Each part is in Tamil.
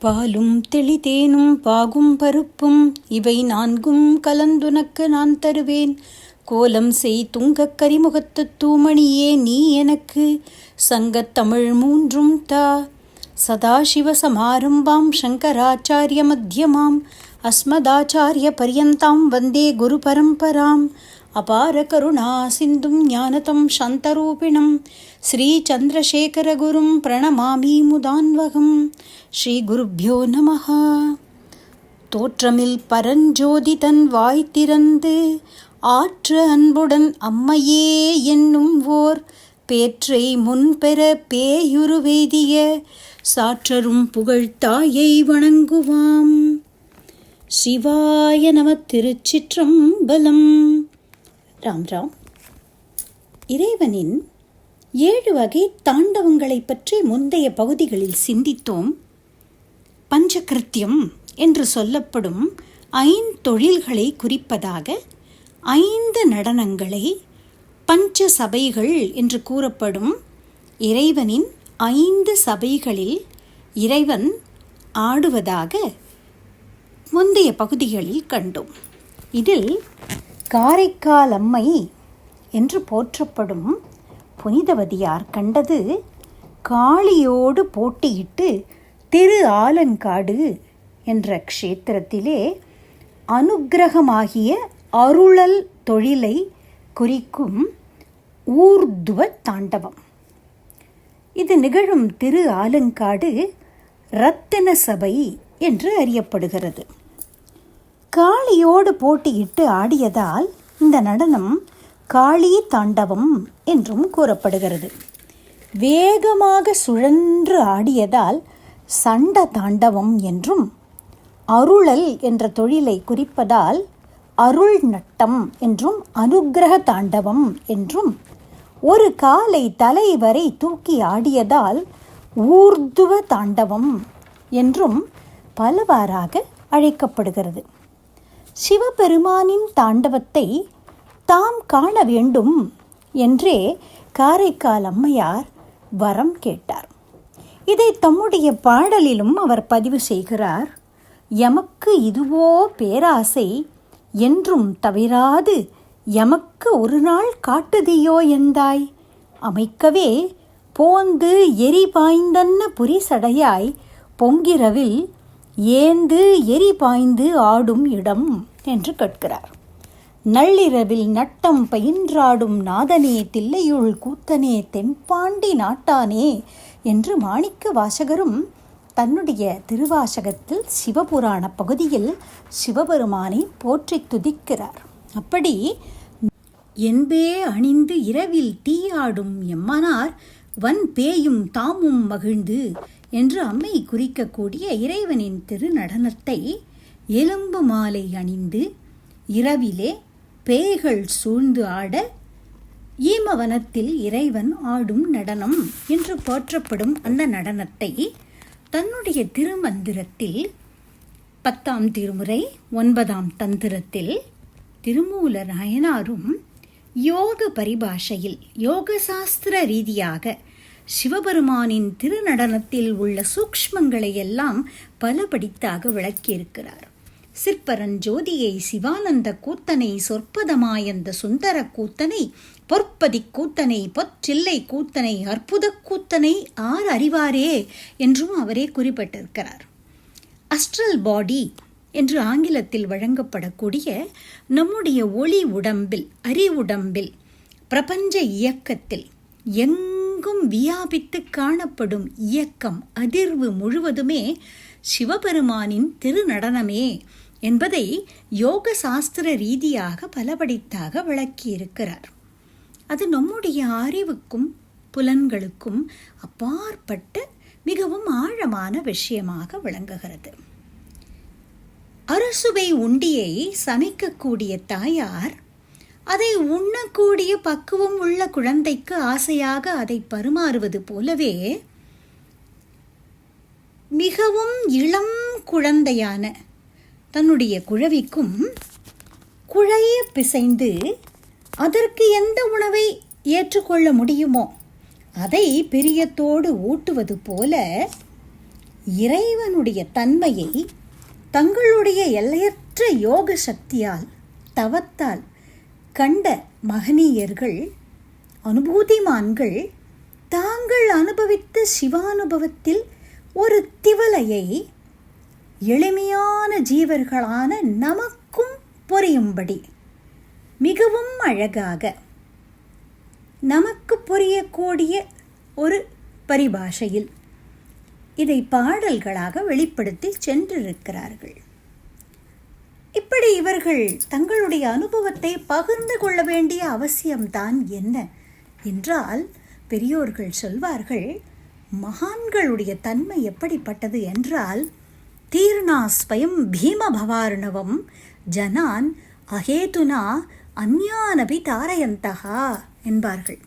பாலும் தெளிதேனும் பாகும் பருப்பும் இவை நான்கும் கலந்துனக்கு நான் தருவேன். கோலம் செய் துங்கக் கரிமுகத்து தூமணியே நீ எனக்கு சங்கத் தமிழ் மூன்றும் தா. சதாசிவ சமாரம்பாம் சங்கராச்சாரிய மத்தியமாம் அஸ்மதாச்சாரிய பரியந்தாம் வந்தே குரு பரம்பராம். அபார கருணா சிந்தும் ஞானதம் சாந்தரூபிணம் ஸ்ரீ சந்திரசேகரகுரும் பிரணமாமி முதான்வகம். ஸ்ரீ குருப்யோ நமஹ. தோற்றமில் பரஞ்சோதி தன் வாய் திறந்து ஆற்ற அன்புடன் அம்மையே என்னும் ஓர் பேற்றை முன்பெற பேயுருவேதிய சாற்றரும் புகழ்த்தாயை வணங்குவாம். சிவாய நம. திருச்சிற்றம்பலம். ராம் ராம். இறைவனின் 7 வகை தாண்டவங்களை பற்றி முந்தைய பகுதிகளில் சிந்தித்தோம். பஞ்சகிருத்தியம் என்று சொல்லப்படும் 5 தொழில்களை குறிப்பதாக 5 நடனங்களை பஞ்ச சபைகள் என்று கூறப்படும் இறைவனின் 5 சபைகளில் இறைவன் ஆடுவதாக முந்தைய பகுதிகளில் கண்டோம். இதில் காரைக்கால் அம்மை என்று போற்றப்படும் புனிதவதியார் கண்டது காளியோடு போட்டியிட்டு திரு ஆலங்காடு என்ற க்ஷேத்திரத்திலே அனுக்கிரகமாகிய அருளல் தொழிலை குறிக்கும் ஊர்துவ தாண்டவம். இது நிகழும் திரு ஆலங்காடு ரத்தின சபை என்று அறியப்படுகிறது. காளியோடு போட்டியிட்டு ஆடியதால் இந்த நடனம் காளி தாண்டவம் என்றும் கூறப்படுகிறது. வேகமாக சுழன்று ஆடியதால் சண்ட தாண்டவம் என்றும், அருளல் என்ற தொழிலை குறிப்பதால் அருள் நட்டம் என்றும், அனுக்கிரக தாண்டவம் என்றும், ஒரு காலை தலை வரை தூக்கி ஆடியதால் ஊர்துவ தாண்டவம் என்றும் பலவாறாக அழைக்கப்படுகிறது. சிவபெருமானின் தாண்டவத்தை தாம் காண வேண்டும் என்றே காரைக்கால் அம்மையார் வரம் கேட்டார். இதை தம்முடைய பாடலிலும் அவர் பதிவு செய்கிறார். எமக்கு இதுவோ பேராசை என்றும் தவிராது எமக்கு ஒரு நாள் காட்டுதியோ எந்தாய் அமைக்கவே போந்து எரி பாய்ந்தன்ன புரிசடையாய் பொங்கிரவில் ஏந்து எரி பாய்ந்து ஆடும் இடம் என்று கேட்கிறார். நள்ளிரவில் நட்டம் பயின்றாடும் நாதனே தில்லையுள் கூத்தனே தென்பாண்டி நாட்டானே என்று மாணிக்க வாசகரும் தன்னுடைய திருவாசகத்தில் சிவபுராண பகுதியில் சிவபெருமானை போற்றி துதிக்கிறார். அப்படி என்பே அணிந்து இரவில் தீயாடும் எம்மனார் வன் பேயும் தாமும் மகிழ்ந்து என்று அம்மை குறிக்கக்கூடிய இறைவனின் திருநடனத்தை எலும்பு மாலை அணிந்து இரவிலே பேய்கள் சூழ்ந்து ஆட ஈமவனத்தில் இறைவன் ஆடும் நடனம் என்று போற்றப்படும் அந்த நடனத்தை தன்னுடைய திருமந்திரத்தில் 10ஆம் திருமுறை 9ஆம் தந்திரத்தில் திருமூல நாயனாரும் யோக பரிபாஷையில் யோக சாஸ்திர ரீதியாக சிவபெருமானின் திருநடனத்தில் உள்ள சூக்ஷ்மங்களை எல்லாம் பலபடித்தாக விளக்கியிருக்கிறார். சிற்பரஞ்சோதியை சிவானந்த கூத்தனை சொற்பதமாயந்த சுந்தர கூத்தனை பொற்பதி கூத்தனை பொற்றில்லை கூத்தனை அற்புத கூத்தனை ஆர் அறிவாரே என்றும் அவரே குறிப்பிட்டிருக்கிறார். அஸ்ட்ரல் பாடி என்று ஆங்கிலத்தில் வழங்கப்படக்கூடிய நம்முடைய ஒளி உடம்பில், அறிவுடம்பில், பிரபஞ்ச இயக்கத்தில் எங்கும் வியாபித்து காணப்படும் இயக்கம், அதிர்வு முழுவதுமே சிவபெருமானின் திருநடனமே என்பதை யோக சாஸ்திர ரீதியாக பலபடித்தாக விளக்கியிருக்கிறார். அது நம்முடைய அறிவுக்கும் புலன்களுக்கும் அப்பாற்பட்ட மிகவும் ஆழமான விஷயமாக விளங்குகிறது. அறுசுவை உண்டியை சமைக்கக்கூடிய தாயார் அதை உண்ணக்கூடிய பக்குவம் உள்ள குழந்தைக்கு ஆசையாக அதை பரிமாறுவது போலவே மிகவும் இளம் குழந்தையான தன்னுடைய குழவிக்கும் குழைய பிசைந்து அதற்கு எந்த உணவை ஏற்றுக்கொள்ள முடியுமோ அதை பிரியத்தோடு ஊட்டுவது போல இறைவனுடைய தன்மையை தங்களுடைய எல்லையற்ற யோக சக்தியால் தவத்தால் கண்ட மகனீயர்கள், அனுபூதிமான்கள் தாங்கள் அனுபவித்த சிவானுபவத்தில் ஒரு திவலையை எளிமையான ஜீவர்களான நமக்கும் புரியும்படி மிகவும் அழகாக நமக்கு புரியக்கூடிய ஒரு பரிபாஷையில் இதை பாடல்களாக வெளிப்படுத்தி சென்றிருக்கிறார்கள். இப்படி இவர்கள் தங்களுடைய அனுபவத்தை பகிர்ந்து கொள்ள வேண்டிய அவசியம்தான் என்ன என்றால், பெரியோர்கள் சொல்வார்கள், மகான்களுடைய தன்மை எப்படிப்பட்டது என்றால், தீர்ணாஸ்வயம் பீமபவார்ணவம் ஜனான் அஹேதுனா அந்யானபி தாரயந்தகா என்பார்கள்.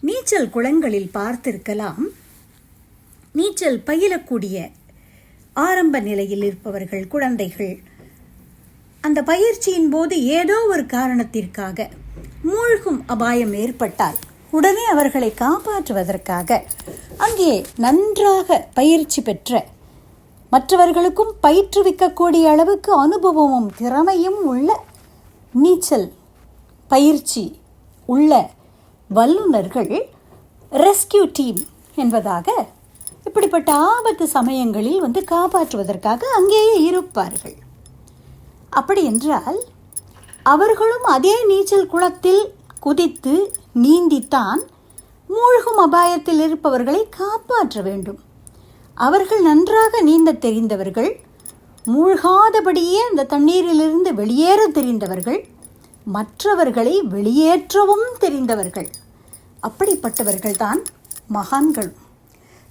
நீச்சல் குளங்களில் பார்த்திருக்கலாம், நீச்சல் பயிலக்கூடிய ஆரம்ப நிலையில் இருப்பவர்கள், குழந்தைகள், அந்த பயிற்சியின் போது ஏதோ ஒரு காரணத்திற்காக மூழ்கும் அபாயம் ஏற்பட்டால் உடனே அவர்களை காப்பாற்றுவதற்காக அங்கே நன்றாக பயிற்சி பெற்ற, மற்றவர்களுக்கும் பயிற்றுவிக்கக்கூடிய அளவுக்கு அனுபவமும் திறமையும் உள்ள நீச்சல் பயிற்சி உள்ள வல்லுநர்கள் ரெஸ்கியூ டீம் என்பதாக இப்படிப்பட்ட ஆபத்து சமயங்களில் காப்பாற்றுவதற்காக அங்கேயே இருப்பார்கள். அப்படி என்றால் அவர்களும் அதே நீச்சல் குளத்தில் குதித்து நீந்தித்தான் மூழ்கும் அபாயத்தில் இருப்பவர்களை காப்பாற்ற வேண்டும். அவர்கள் நன்றாக நீந்த தெரிந்தவர்கள், மூழ்காதபடியே அந்த தண்ணீரிலிருந்து வெளியேற தெரிந்தவர்கள், மற்றவர்களை வெளியேற்றவும் தெரிந்தவர்கள். அப்படிப்பட்டவர்கள்தான் மகான்கள்.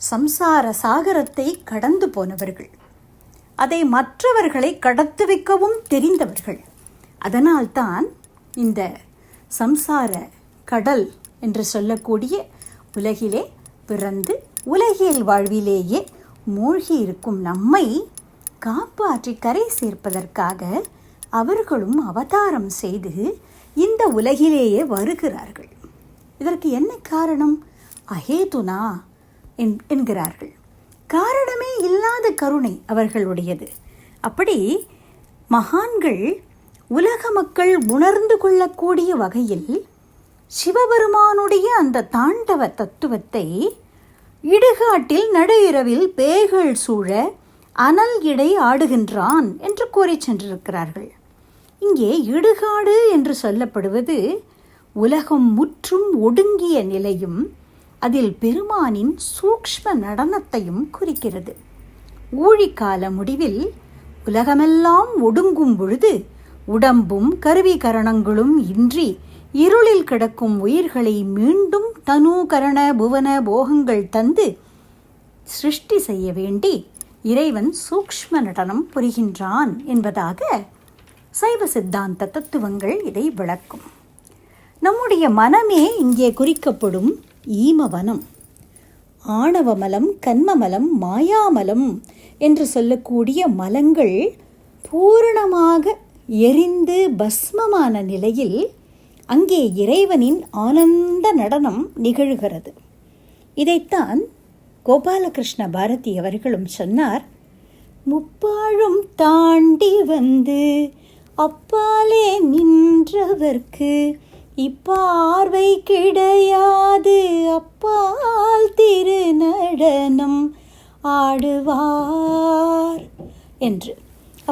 சம்சார சாகரத்தை கடந்து போனவர்கள், அதை மற்றவர்களை கடத்து வைக்கவும் தெரிந்தவர்கள். அதனால்தான் இந்த சம்சார கடல் என்று சொல்லக்கூடிய உலகிலே பிறந்து உலகியல் வாழ்விலேயே மூழ்கி இருக்கும் நம்மை காப்பாற்றி கரை சேர்ப்பதற்காக அவர்களும் அவதாரம் செய்து இந்த உலகிலேயே வருகிறார்கள். இதற்கு என்ன காரணம்? அஹேதுனா என்கிறார்கள். காரணமே இல்லாத கருணை அவர்களுடையது. அப்படி மகான்கள் உலக மக்கள் உணர்ந்து கொள்ளக்கூடிய வகையில் சிவபெருமானுடைய அந்த தாண்டவ தத்துவத்தை இடுகாட்டில் நடு இரவில் பேய்கள் சூழ அனல் இடை ஆடுகின்றான் என்று கூறி சென்றிருக்கிறார்கள். இங்கே இடுகாடு என்று சொல்லப்படுவது உலகம் முற்றும் ஒடுங்கிய நிலையும் அதில் பெருமானின் சூக்ஷ்ம நடனத்தையும் குறிக்கிறது. ஊழிக்கால முடிவில் உலகமெல்லாம் ஒடுங்கும் பொழுது உடம்பும் கருவி கரணங்களும் இன்றி இருளில் கிடக்கும் உயிர்களை மீண்டும் தனு கரண புவன போகங்கள் தந்து சிருஷ்டி செய்ய வேண்டி இறைவன் சூக்ஷ்ம நடனம் புரிகின்றான் என்பதாக சைவ சித்தாந்த தத்துவங்கள் இதை விளக்கும். நம்முடைய மனமே இங்கே குறிக்கப்படும் ஈமவனம். ஆணவமலம், கன்மமலம், மாயாமலம் என்று சொல்லக்கூடிய மலங்கள் பூரணமாக எரிந்து பஸ்மமான நிலையில் அங்கே இறைவனின் ஆனந்த நடனம் நிகழ்கிறது. இதைத்தான் கோபாலகிருஷ்ண பாரதி அவர்களும் சொன்னார். முப்பாழும் தாண்டி வந்து அப்பாலே நின்றவர்க்கு இப்பார்வை கிடையாது, அப்பால் திருநடனம் ஆடுவார் என்று.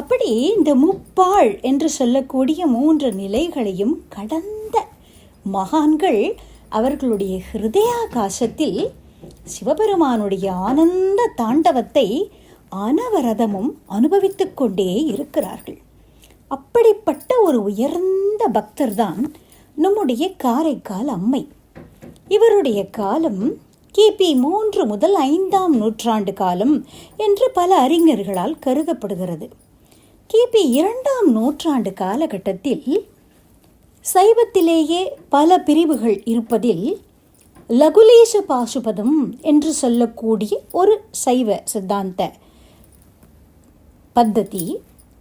அப்படி இந்த முப்பாழ் என்று சொல்லக்கூடிய 3 நிலைகளையும் கடந்த மகான்கள் அவர்களுடைய ஹிருதயாகாசத்தில் சிவபெருமானுடைய ஆனந்த தாண்டவத்தை அனவரதமும் அனுபவித்துக் கொண்டே இருக்கிறார்கள். அப்படிப்பட்ட ஒரு உயர்ந்த பக்தர்தான் நம்முடைய காரைக்கால் அம்மை. இவருடைய காலம் கிபி 3 முதல் 5ஆம் நூற்றாண்டு காலம் என்று பல அறிஞர்களால் கருதப்படுகிறது. கிபி 2ஆம் நூற்றாண்டு காலகட்டத்தில் சைவத்திலேயே பல பிரிவுகள் இருப்பதில் லகுலேச பாசுபதம் என்று சொல்லக்கூடிய ஒரு சைவ சித்தாந்த பத்ததி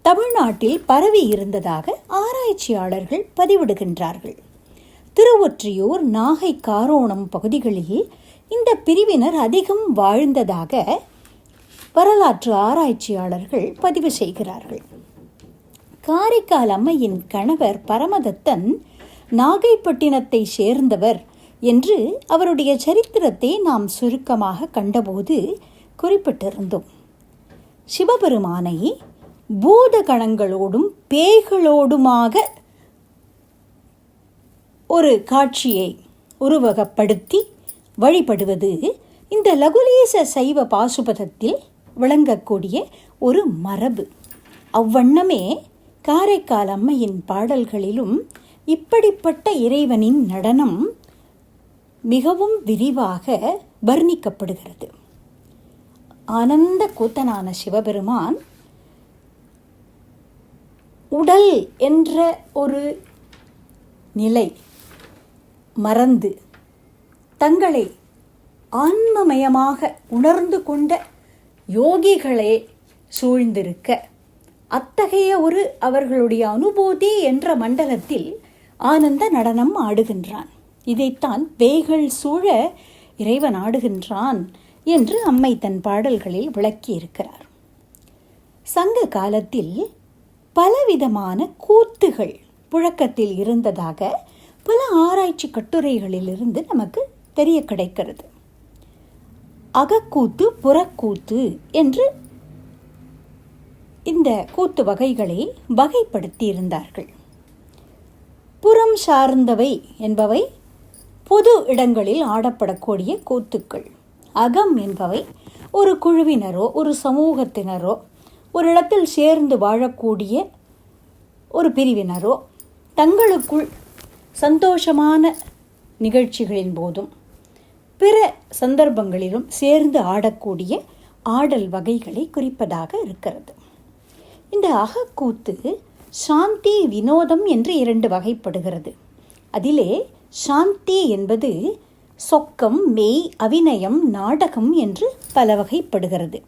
தமிழ்நாட்டில் பரவி இருந்ததாக ஆராய்ச்சியாளர்கள் பதிவிடுகின்றார்கள். திருவொற்றியூர், நாகை, காரோணம் பகுதிகளில் இந்த பிரிவினர் அதிகம் வாழ்ந்ததாக வரலாற்று ஆராய்ச்சியாளர்கள் பதிவு செய்கிறார்கள். காரைக்கால் அம்மையின் கணவர் பரமதத்தன் நாகைப்பட்டினத்தை சேர்ந்தவர் என்று அவருடைய சரித்திரத்தை நாம் சுருக்கமாக கண்டபோது குறிப்பிட்டிருந்தோம். சிவபெருமானை பூத கணங்களோடும் பேய்களோடுமாக ஒரு காட்சியை உருவகப்படுத்தி வழிபடுவது இந்த லகுலேச சைவ பாசுபதத்தில் விளங்கக்கூடிய ஒரு மரபு. அவ்வண்ணமே காரைக்கால் அம்மையின் பாடல்களிலும் இப்படிப்பட்ட இறைவனின் நடனம் மிகவும் விரிவாக வர்ணிக்கப்படுகிறது. ஆனந்த கூத்தனான சிவபெருமான் உடல் என்ற ஒரு நிலை மறந்து தங்களை ஆன்மமயமாக உணர்ந்து கொண்ட யோகிகளே சூழ்ந்திருக்க, அத்தகைய ஒரு அவர்களுடைய அனுபூதி என்ற மண்டலத்தில் ஆனந்த நடனம் ஆடுகின்றான். இதைத்தான் பேய்கள் சூழ இறைவன் ஆடுகின்றான் என்று அம்மை தன் பாடல்களில் விளக்கியிருக்கிறார். சங்க காலத்தில் பலவிதமான கூத்துகள் புழக்கத்தில் இருந்ததாக பல ஆராய்ச்சி கட்டுரைகளிலிருந்து நமக்கு தெரிய கிடைக்கிறது. அகக்கூத்து, புறக்கூத்து என்று இந்த கூத்து வகைகளை வகைப்படுத்தி இருந்தார்கள். புறம் சார்ந்தவை என்பவை பொது இடங்களில் ஆடப்படக்கூடிய கூத்துக்கள். அகம் என்பவை ஒரு குழுவினரோ ஒரு சமூகத்தினரோ ஒரு இடத்தில் சேர்ந்து வாழக்கூடிய ஒரு பிரிவினரோ தங்களுக்குள் சந்தோஷமான நிகழ்ச்சிகளின் போதும் பிற சந்தர்ப்பங்களிலும் சேர்ந்து ஆடக்கூடிய ஆடல் வகைகளை குறிப்பதாக இருக்கிறது. இந்த அகக்கூத்து சாந்தி, வினோதம் என்று 2 வகைப்படுகிறது. அதிலே சாந்தி என்பது சொக்கம், மெய், அபிநயம், நாடகம் என்று பல வகைப்படுகிறது.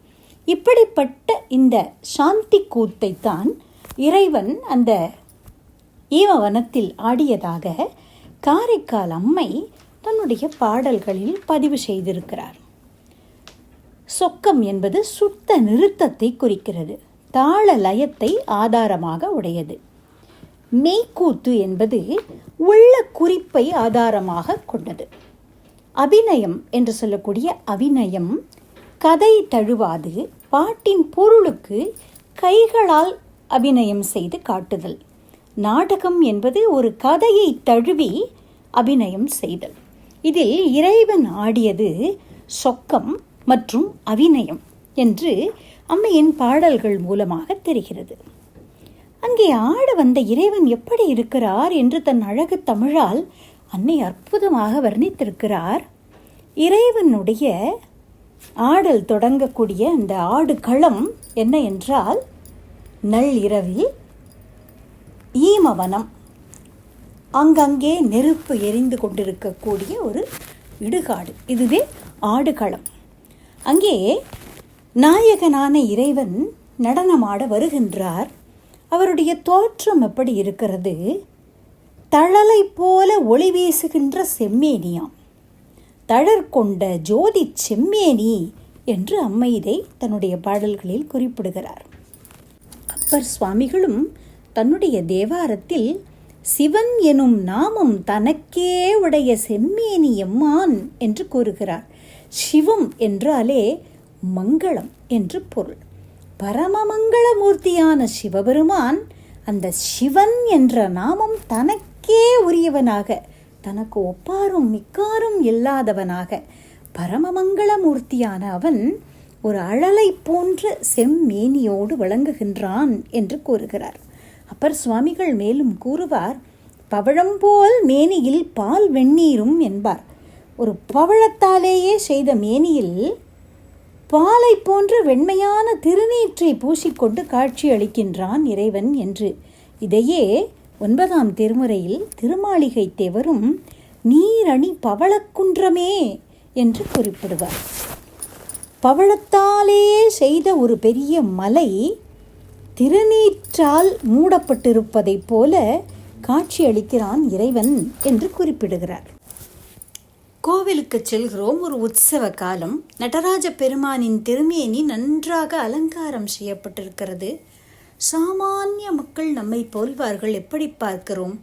இப்படிப்பட்ட இந்த சாந்தி கூத்தைத்தான் இறைவன் அந்த ஈமவனத்தில் ஆடியதாக காரைக்கால் அம்மை தன்னுடைய பாடல்களில் பதிவு செய்திருக்கிறார். சொக்கம் என்பது சுத்த நிறுத்தத்தை குறிக்கிறது, தாள லயத்தை ஆதாரமாக உடையது. மெய்க்கூத்து என்பது உள்ள குறிப்பை ஆதாரமாக கொண்டது. அபிநயம் என்று சொல்லக்கூடிய அபிநயம் கதை தழுவாது பாட்டின் பொருளுக்கு கைகளால் அபிநயம் செய்து காட்டுதல். நாடகம் என்பது ஒரு கதையை தழுவி அபிநயம் செய்தல். இதில் இறைவன் ஆடியது சொக்கம் மற்றும் அபிநயம் என்று அம்மையின் பாடல்கள் மூலமாக தெரிகிறது. அங்கே ஆட வந்த இறைவன் எப்படி இருக்கிறார் என்று தன் அழகு தமிழால் அன்னை அற்புதமாக வர்ணித்திருக்கிறார். இறைவனுடைய ஆடல் தொடங்கக்கூடிய அந்த ஆடுகளம் என்ன என்றால், நள்ளிரவில் ஈமவனம், அங்கங்கே நெருப்பு எரிந்து கொண்டிருக்கக்கூடிய ஒரு இடுகாடு, இதுவே ஆடுகளம். அங்கே நாயகனான இறைவன் நடனமாட வருகின்றார். அவருடைய தோற்றம் எப்படி இருக்கிறது? தழலை போல ஒளி வீசுகின்ற செம்மேனியாம், தழற்கொண்ட ஜோதி செம்மேனி என்று அம்மை இதை தன்னுடைய பாடல்களில் குறிப்பிடுகிறார். அப்பர் சுவாமிகளும் தன்னுடைய தேவாரத்தில் சிவன் எனும் நாமம் தனக்கே உடைய செம்மேனி எம்மான் என்று கூறுகிறார். சிவம் என்றாலே மங்களம் என்று பொருள். பரமமங்களமூர்த்தியான சிவபெருமான் அந்த சிவன் என்ற நாமம் தனக்கே உரியவனாக, தனக்கு ஒப்பாரும் மிக்காரும் இல்லாதவனாக பரமமங்களமூர்த்தியான அவன் ஒரு அழலை போன்ற செம்மேனியோடு விளங்குகின்றான் என்று கூறுகிறார். அப்பர் சுவாமிகள் மேலும் கூறுவார், பவழம் போல் மேனியில் பால் வெந்நீரும் என்பார். ஒரு பவழத்தாலேயே செய்த மேனியில் பாலை போன்ற வெண்மையான திருநீற்றை பூசிக்கொண்டு காட்சி அளிக்கின்றான் இறைவன் என்று. இதையே 9ஆம் திருமுறையில் திருமாளிகை தேவரும் நீரணி பவளக்குன்றமே என்று குறிப்பிடுவார். பவளத்தாலே செய்த ஒரு பெரிய மலை திருநீற்றால் மூடப்பட்டிருப்பதைப் போல காட்சி அளிக்கிறான் இறைவன் என்று குறிப்பிடுகிறார். கோவிலுக்கு செல்கிறோம். ஒரு உற்சவ காலம். நடராஜ பெருமானின் திருமேனி நன்றாக அலங்காரம் செய்யப்பட்டிருக்கிறது. சாமானிய மக்கள் நம்மை போல்வார்கள். எப்படி பார்க்கிறோம்?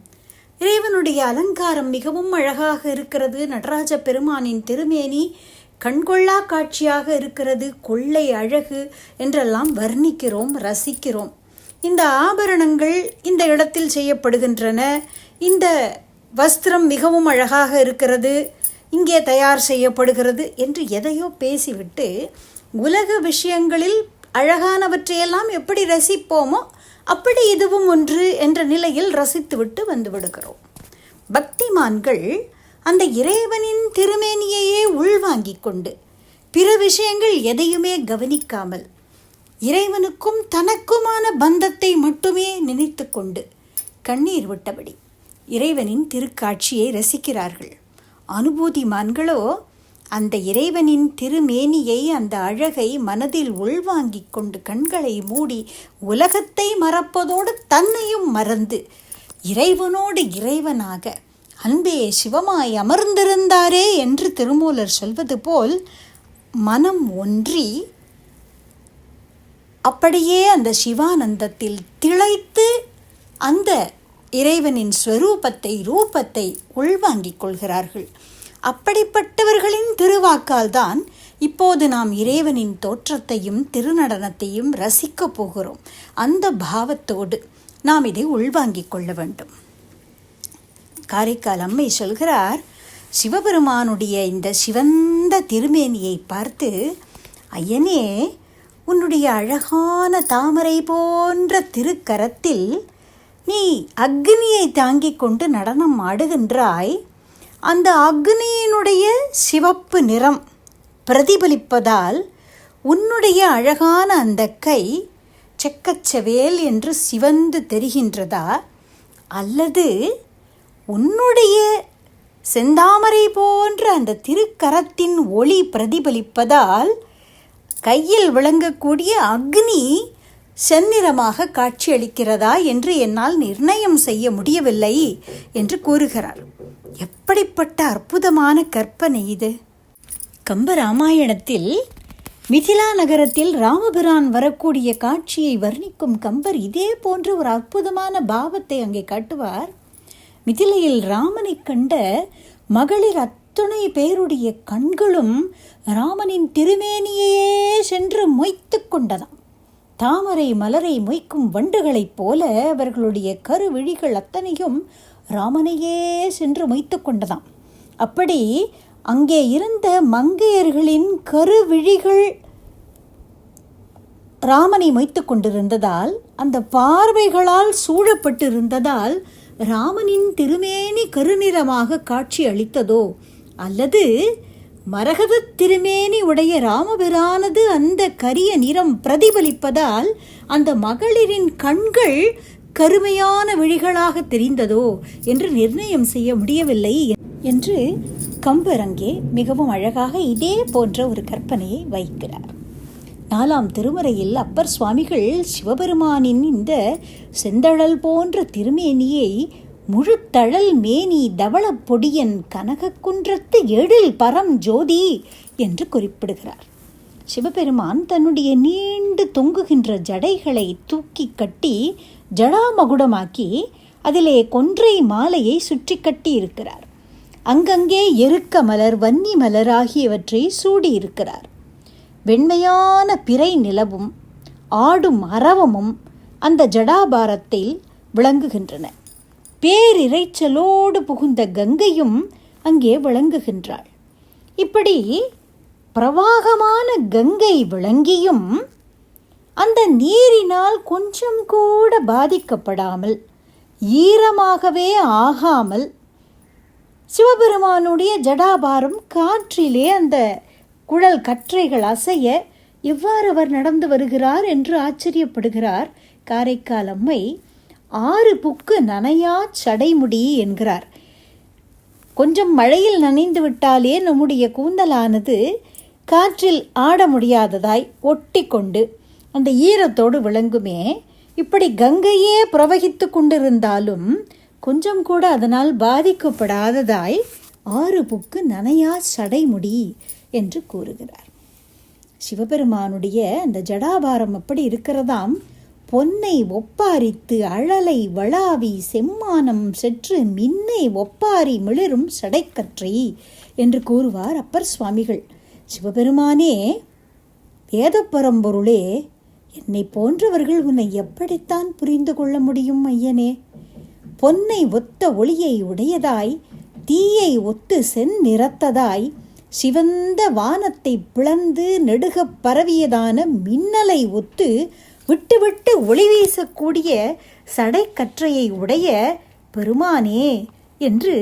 இறைவனுடைய அலங்காரம் மிகவும் அழகாக இருக்கிறது. நடராஜ பெருமானின் திருமேனி கண்கொள்ளா காட்சியாக இருக்கிறது. கொள்ளை அழகு என்றெல்லாம் வர்ணிக்கிறோம், ரசிக்கிறோம். இந்த ஆபரணங்கள் இந்த இடத்தில் செய்யப்படுகின்றன. இந்த வஸ்திரம் மிகவும் அழகாக இருக்கிறது, இங்கே தயார் செய்யப்படுகிறது என்று எதையோ பேசிவிட்டு உலக விஷயங்களில் அழகானவற்றையெல்லாம் எப்படி ரசிப்போமோ அப்படி இதுவும் ஒன்று என்ற நிலையில் ரசித்துவிட்டு வந்து விடுகிறோம். பக்திமான்கள் அந்த இறைவனின் திருமேனியையே உள்வாங்கிக் கொண்டு பிற விஷயங்கள் எதையுமே கவனிக்காமல் இறைவனுக்கும் தனக்குமான பந்தத்தை மட்டுமே நினைத்து கொண்டு கண்ணீர் விட்டபடி இறைவனின் திருக்காட்சியை ரசிக்கிறார்கள். அனுபூதிமான்களோ அந்த இறைவனின் திருமேனியை, அந்த அழகை மனதில் உள்வாங்கிக் கொண்டு கண்களை மூடி உலகத்தை மறப்பதோடு தன்னையும் மறந்து இறைவனோடு இறைவனாக அன்பே சிவமாய் அமர்ந்திருந்தாரே என்று திருமூலர் சொல்வது போல் மனம் ஒன்றி அப்படியே அந்த சிவானந்தத்தில் திளைத்து அந்த இறைவனின் ஸ்வரூபத்தை, ரூபத்தை உள்வாங்கிக் கொள்கிறார்கள். அப்படிப்பட்டவர்களின் திருவாக்கால் தான் இப்போது நாம் இறைவனின் தோற்றத்தையும் திருநடனத்தையும் ரசிக்கப் போகிறோம். அந்த பாவத்தோடு நாம் இதை உள்வாங்கிக் கொள்ள வேண்டும். காரைக்கால் அம்மை சொல்கிறார், சிவபெருமானுடைய இந்த சிவந்த திருமேனியை பார்த்து, ஐயனே, உன்னுடைய அழகான தாமரை போன்ற திருக்கரத்தில் நீ அக்னியை தாங்கிக் கொண்டு நடனம் ஆடுகின்றாய். அந்த அக்னியினுடைய சிவப்பு நிறம் பிரதிபலிப்பதால் உன்னுடைய அழகான அந்த கை செக்கச்சவேல் என்று சிவந்து தெரிகின்றதா, அல்லது உன்னுடைய செந்தாமரை போன்ற அந்த திருக்கரத்தின் ஒளி பிரதிபலிப்பதால் கையில் விளங்கக்கூடிய அக்னி செந்நிறமாக காட்சியளிக்கிறதா என்று என்னால் நிர்ணயம் செய்ய முடியவில்லை என்று கூறுகிறார். எப்படிப்பட்ட அற்புதமான கற்பனை இது! கம்பராமாயணத்தில் மிதிலா நகரத்தில் ராமபிரான் வரக்கூடிய காட்சியை வர்ணிக்கும் கம்பர் இதே போன்ற ஒரு அற்புதமான பாவத்தை அங்கே காட்டுவார். மிதிலையில் ராமனை கண்ட மகளிர் அத்துணை பேருடைய கண்களும் ராமனின் திருமேனியையே சென்று மொய்த்து கொண்டதாம். தாமரை மலரை மொய்க்கும் வண்டுகளைப் போல அவர்களுடைய கருவிழிகள் அத்தனையும் ராமனையே சென்று மொய்த்து கொண்டதாம். அப்படி அங்கே இருந்த மங்கையர்களின் கருவிழிகள் ராமனை மொய்த்து கொண்டிருந்ததால், அந்த பார்வைகளால் சூழப்பட்டிருந்ததால் ராமனின் திருமேனி கருநிறமாக காட்சி அளித்ததோ, அல்லது மரகத திருமேனி உடைய ராமபிரானது அந்த கரிய நிறம் பிரதிபலிப்பதால் அந்த மகளிரின் கண்கள் கருமையான விழிகளாக தெரிந்ததோ என்று நிர்ணயம் செய்ய முடியவில்லை என்று கம்பர் அங்கே மிகவும் அழகாக இதே போன்ற ஒரு கற்பனையை வைக்கிறார். 4ஆம் திருமுறையில் அப்பர் சுவாமிகள் சிவபெருமானின் இந்த செந்தழல் போன்ற திருமேனியை முழுத்தழல் மேனி தவளப் பொடியன் கனகக்குன்றத்து எழில் பரம் ஜோதி என்று குறிப்பிடுகிறார். சிவபெருமான் தன்னுடைய நீண்டு தொங்குகின்ற ஜடைகளை தூக்கி கட்டி ஜடாமகுடமாக்கி அதிலே கொன்றை மாலையை சுற்றி கட்டி இருக்கிறார். அங்கங்கே எருக்க மலர், வன்னி மலர் ஆகியவற்றை சூடியிருக்கிறார். வெண்மையான பிறை நிலவும் ஆடும் அரவமும் அந்த ஜடாபாரத்தில் விளங்குகின்றன. பேரிரைச்சலோடு புகுந்த கங்கையும் அங்கே விளங்குகின்றாள். இப்படி பிரவாகமான கங்கை விளங்கியும் அந்த நீரினால் கொஞ்சம் கூட பாதிக்கப்படாமல், ஈரமாகவே ஆகாமல் சிவபெருமானுடைய ஜடாபாரம் காற்றிலே அந்த குழல் கற்றைகள் அசைய எவ்வாறு அவர் நடந்து வருகிறார் என்று ஆச்சரியப்படுகிறார் காரைக்கால் அம்மை. 6 புக்கு நனையா சடைமுடி என்கிறார். கொஞ்சம் மழையில் நனைந்து விட்டாலே நம்முடைய கூந்தலானது காற்றில் ஆட முடியாததாய் ஒட்டி கொண்டு அந்த ஈரத்தோடு விளங்குமே. இப்படி கங்கையே பிரவகித்து கொண்டிருந்தாலும் கொஞ்சம் கூட அதனால் பாதிக்கப்படாததாய் ஆறு புக்கு நனையா சடைமுடி என்று கூறுகிறார். சிவபெருமானுடைய அந்த ஜடாபாரம் எப்படி இருக்கிறதாம்? பொன்னை ஒப்பாரித்து அழலை வளாவி செம்மானம் செற்று மின்னை ஒப்பாரி மிளிரும் சடைக்கற்றை என்று கூறுவார் அப்பர் சுவாமிகள். சிவபெருமானே, வேத பரம்பொருளே, என்னை போன்றவர்கள் உன்னை எப்படித்தான் புரிந்து கொள்ள முடியும் ஐயனே? பொன்னை ஒத்த ஒளியை உடையதாய், தீயை ஒத்து செந்நிறத்ததாய், சிவந்த வானத்தை பிளந்து நெடுகப் பரவியதான மின்னலை ஒத்து விட்டு விட்டு ஒளி வீசக்கூடிய சடைக்கற்றையை உடைய பெருமானே என்று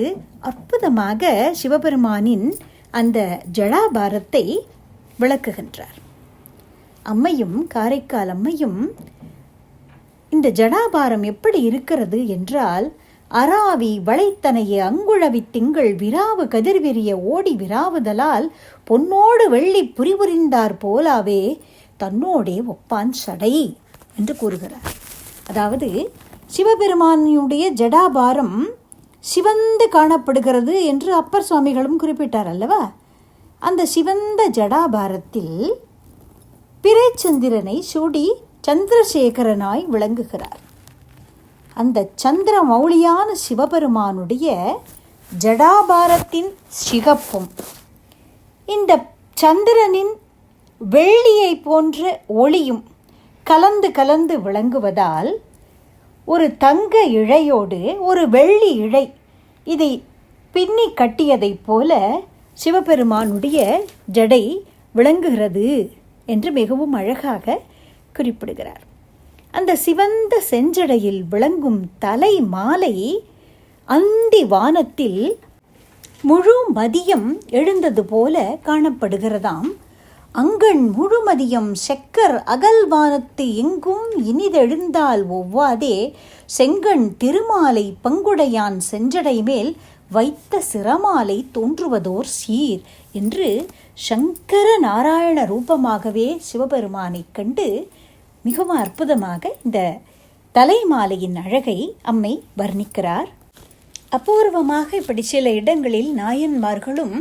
அற்புதமாக சிவபெருமானின் அந்த ஜடாபாரத்தை விளக்குகின்றார். அம்மையும், காரைக்கால் அம்மையும் இந்த ஜடாபாரம் எப்படி இருக்கிறது என்றால், அராவி வளைத்தனைய அங்குழவி திங்கள் விராவு கதிர்விரிய ஓடி விராவுதலால் பொன்னோடு வெள்ளி புரிபுரிந்தார் போலாவே தன்னோடே ஒப்பான் சடை என்று கூறுகிறார். அதாவது சிவபெருமானுடைய ஜடாபாரம் சிவந்து காணப்படுகிறது என்று அப்பர் சுவாமிகளும் குறிப்பிட்டார் அல்லவா? அந்த சிவந்த ஜடாபாரத்தில் பிறைச்சந்திரனை சூடி சந்திரசேகரனாய் விளங்குகிறார். அந்த சந்திர மௌலியான சிவபெருமானுடைய ஜடாபாரத்தின் சிகப்பும் இந்த சந்திரனின் வெள்ளியை போன்ற ஒளியும் கலந்து கலந்து விளங்குவதால் ஒரு தங்க இழையோடு ஒரு வெள்ளி இழை இதை பின்னி கட்டியதைப் போல சிவபெருமானுடைய ஜடை விளங்குகிறது என்று மிகவும் அழகாக குறிப்பிடுகிறார். அந்த சிவந்த செஞ்சடையில் விளங்கும் தலை மாலை அந்தி வானத்தில் முழு மதியம் எழுந்தது போல காணப்படுகிறதாம். அங்கண் முழுமதியம் செக்கர் அகல்வானத்து எங்கும் இனிதெழுந்தால் ஒவ்வாதே செங்கண் திருமாலை பங்குடையான் செஞ்சடை மேல் வைத்த சிரமாலை தோன்றுவதோர் சீர் என்று சங்கர நாராயண ரூபமாகவே சிவபெருமானை கண்டு மிகவும் அற்புதமாக இந்த தலைமாலையின் அழகை அம்மை வர்ணிக்கிறார். அபூர்வமாக இப்படி சில இடங்களில் நாயன்மார்களும்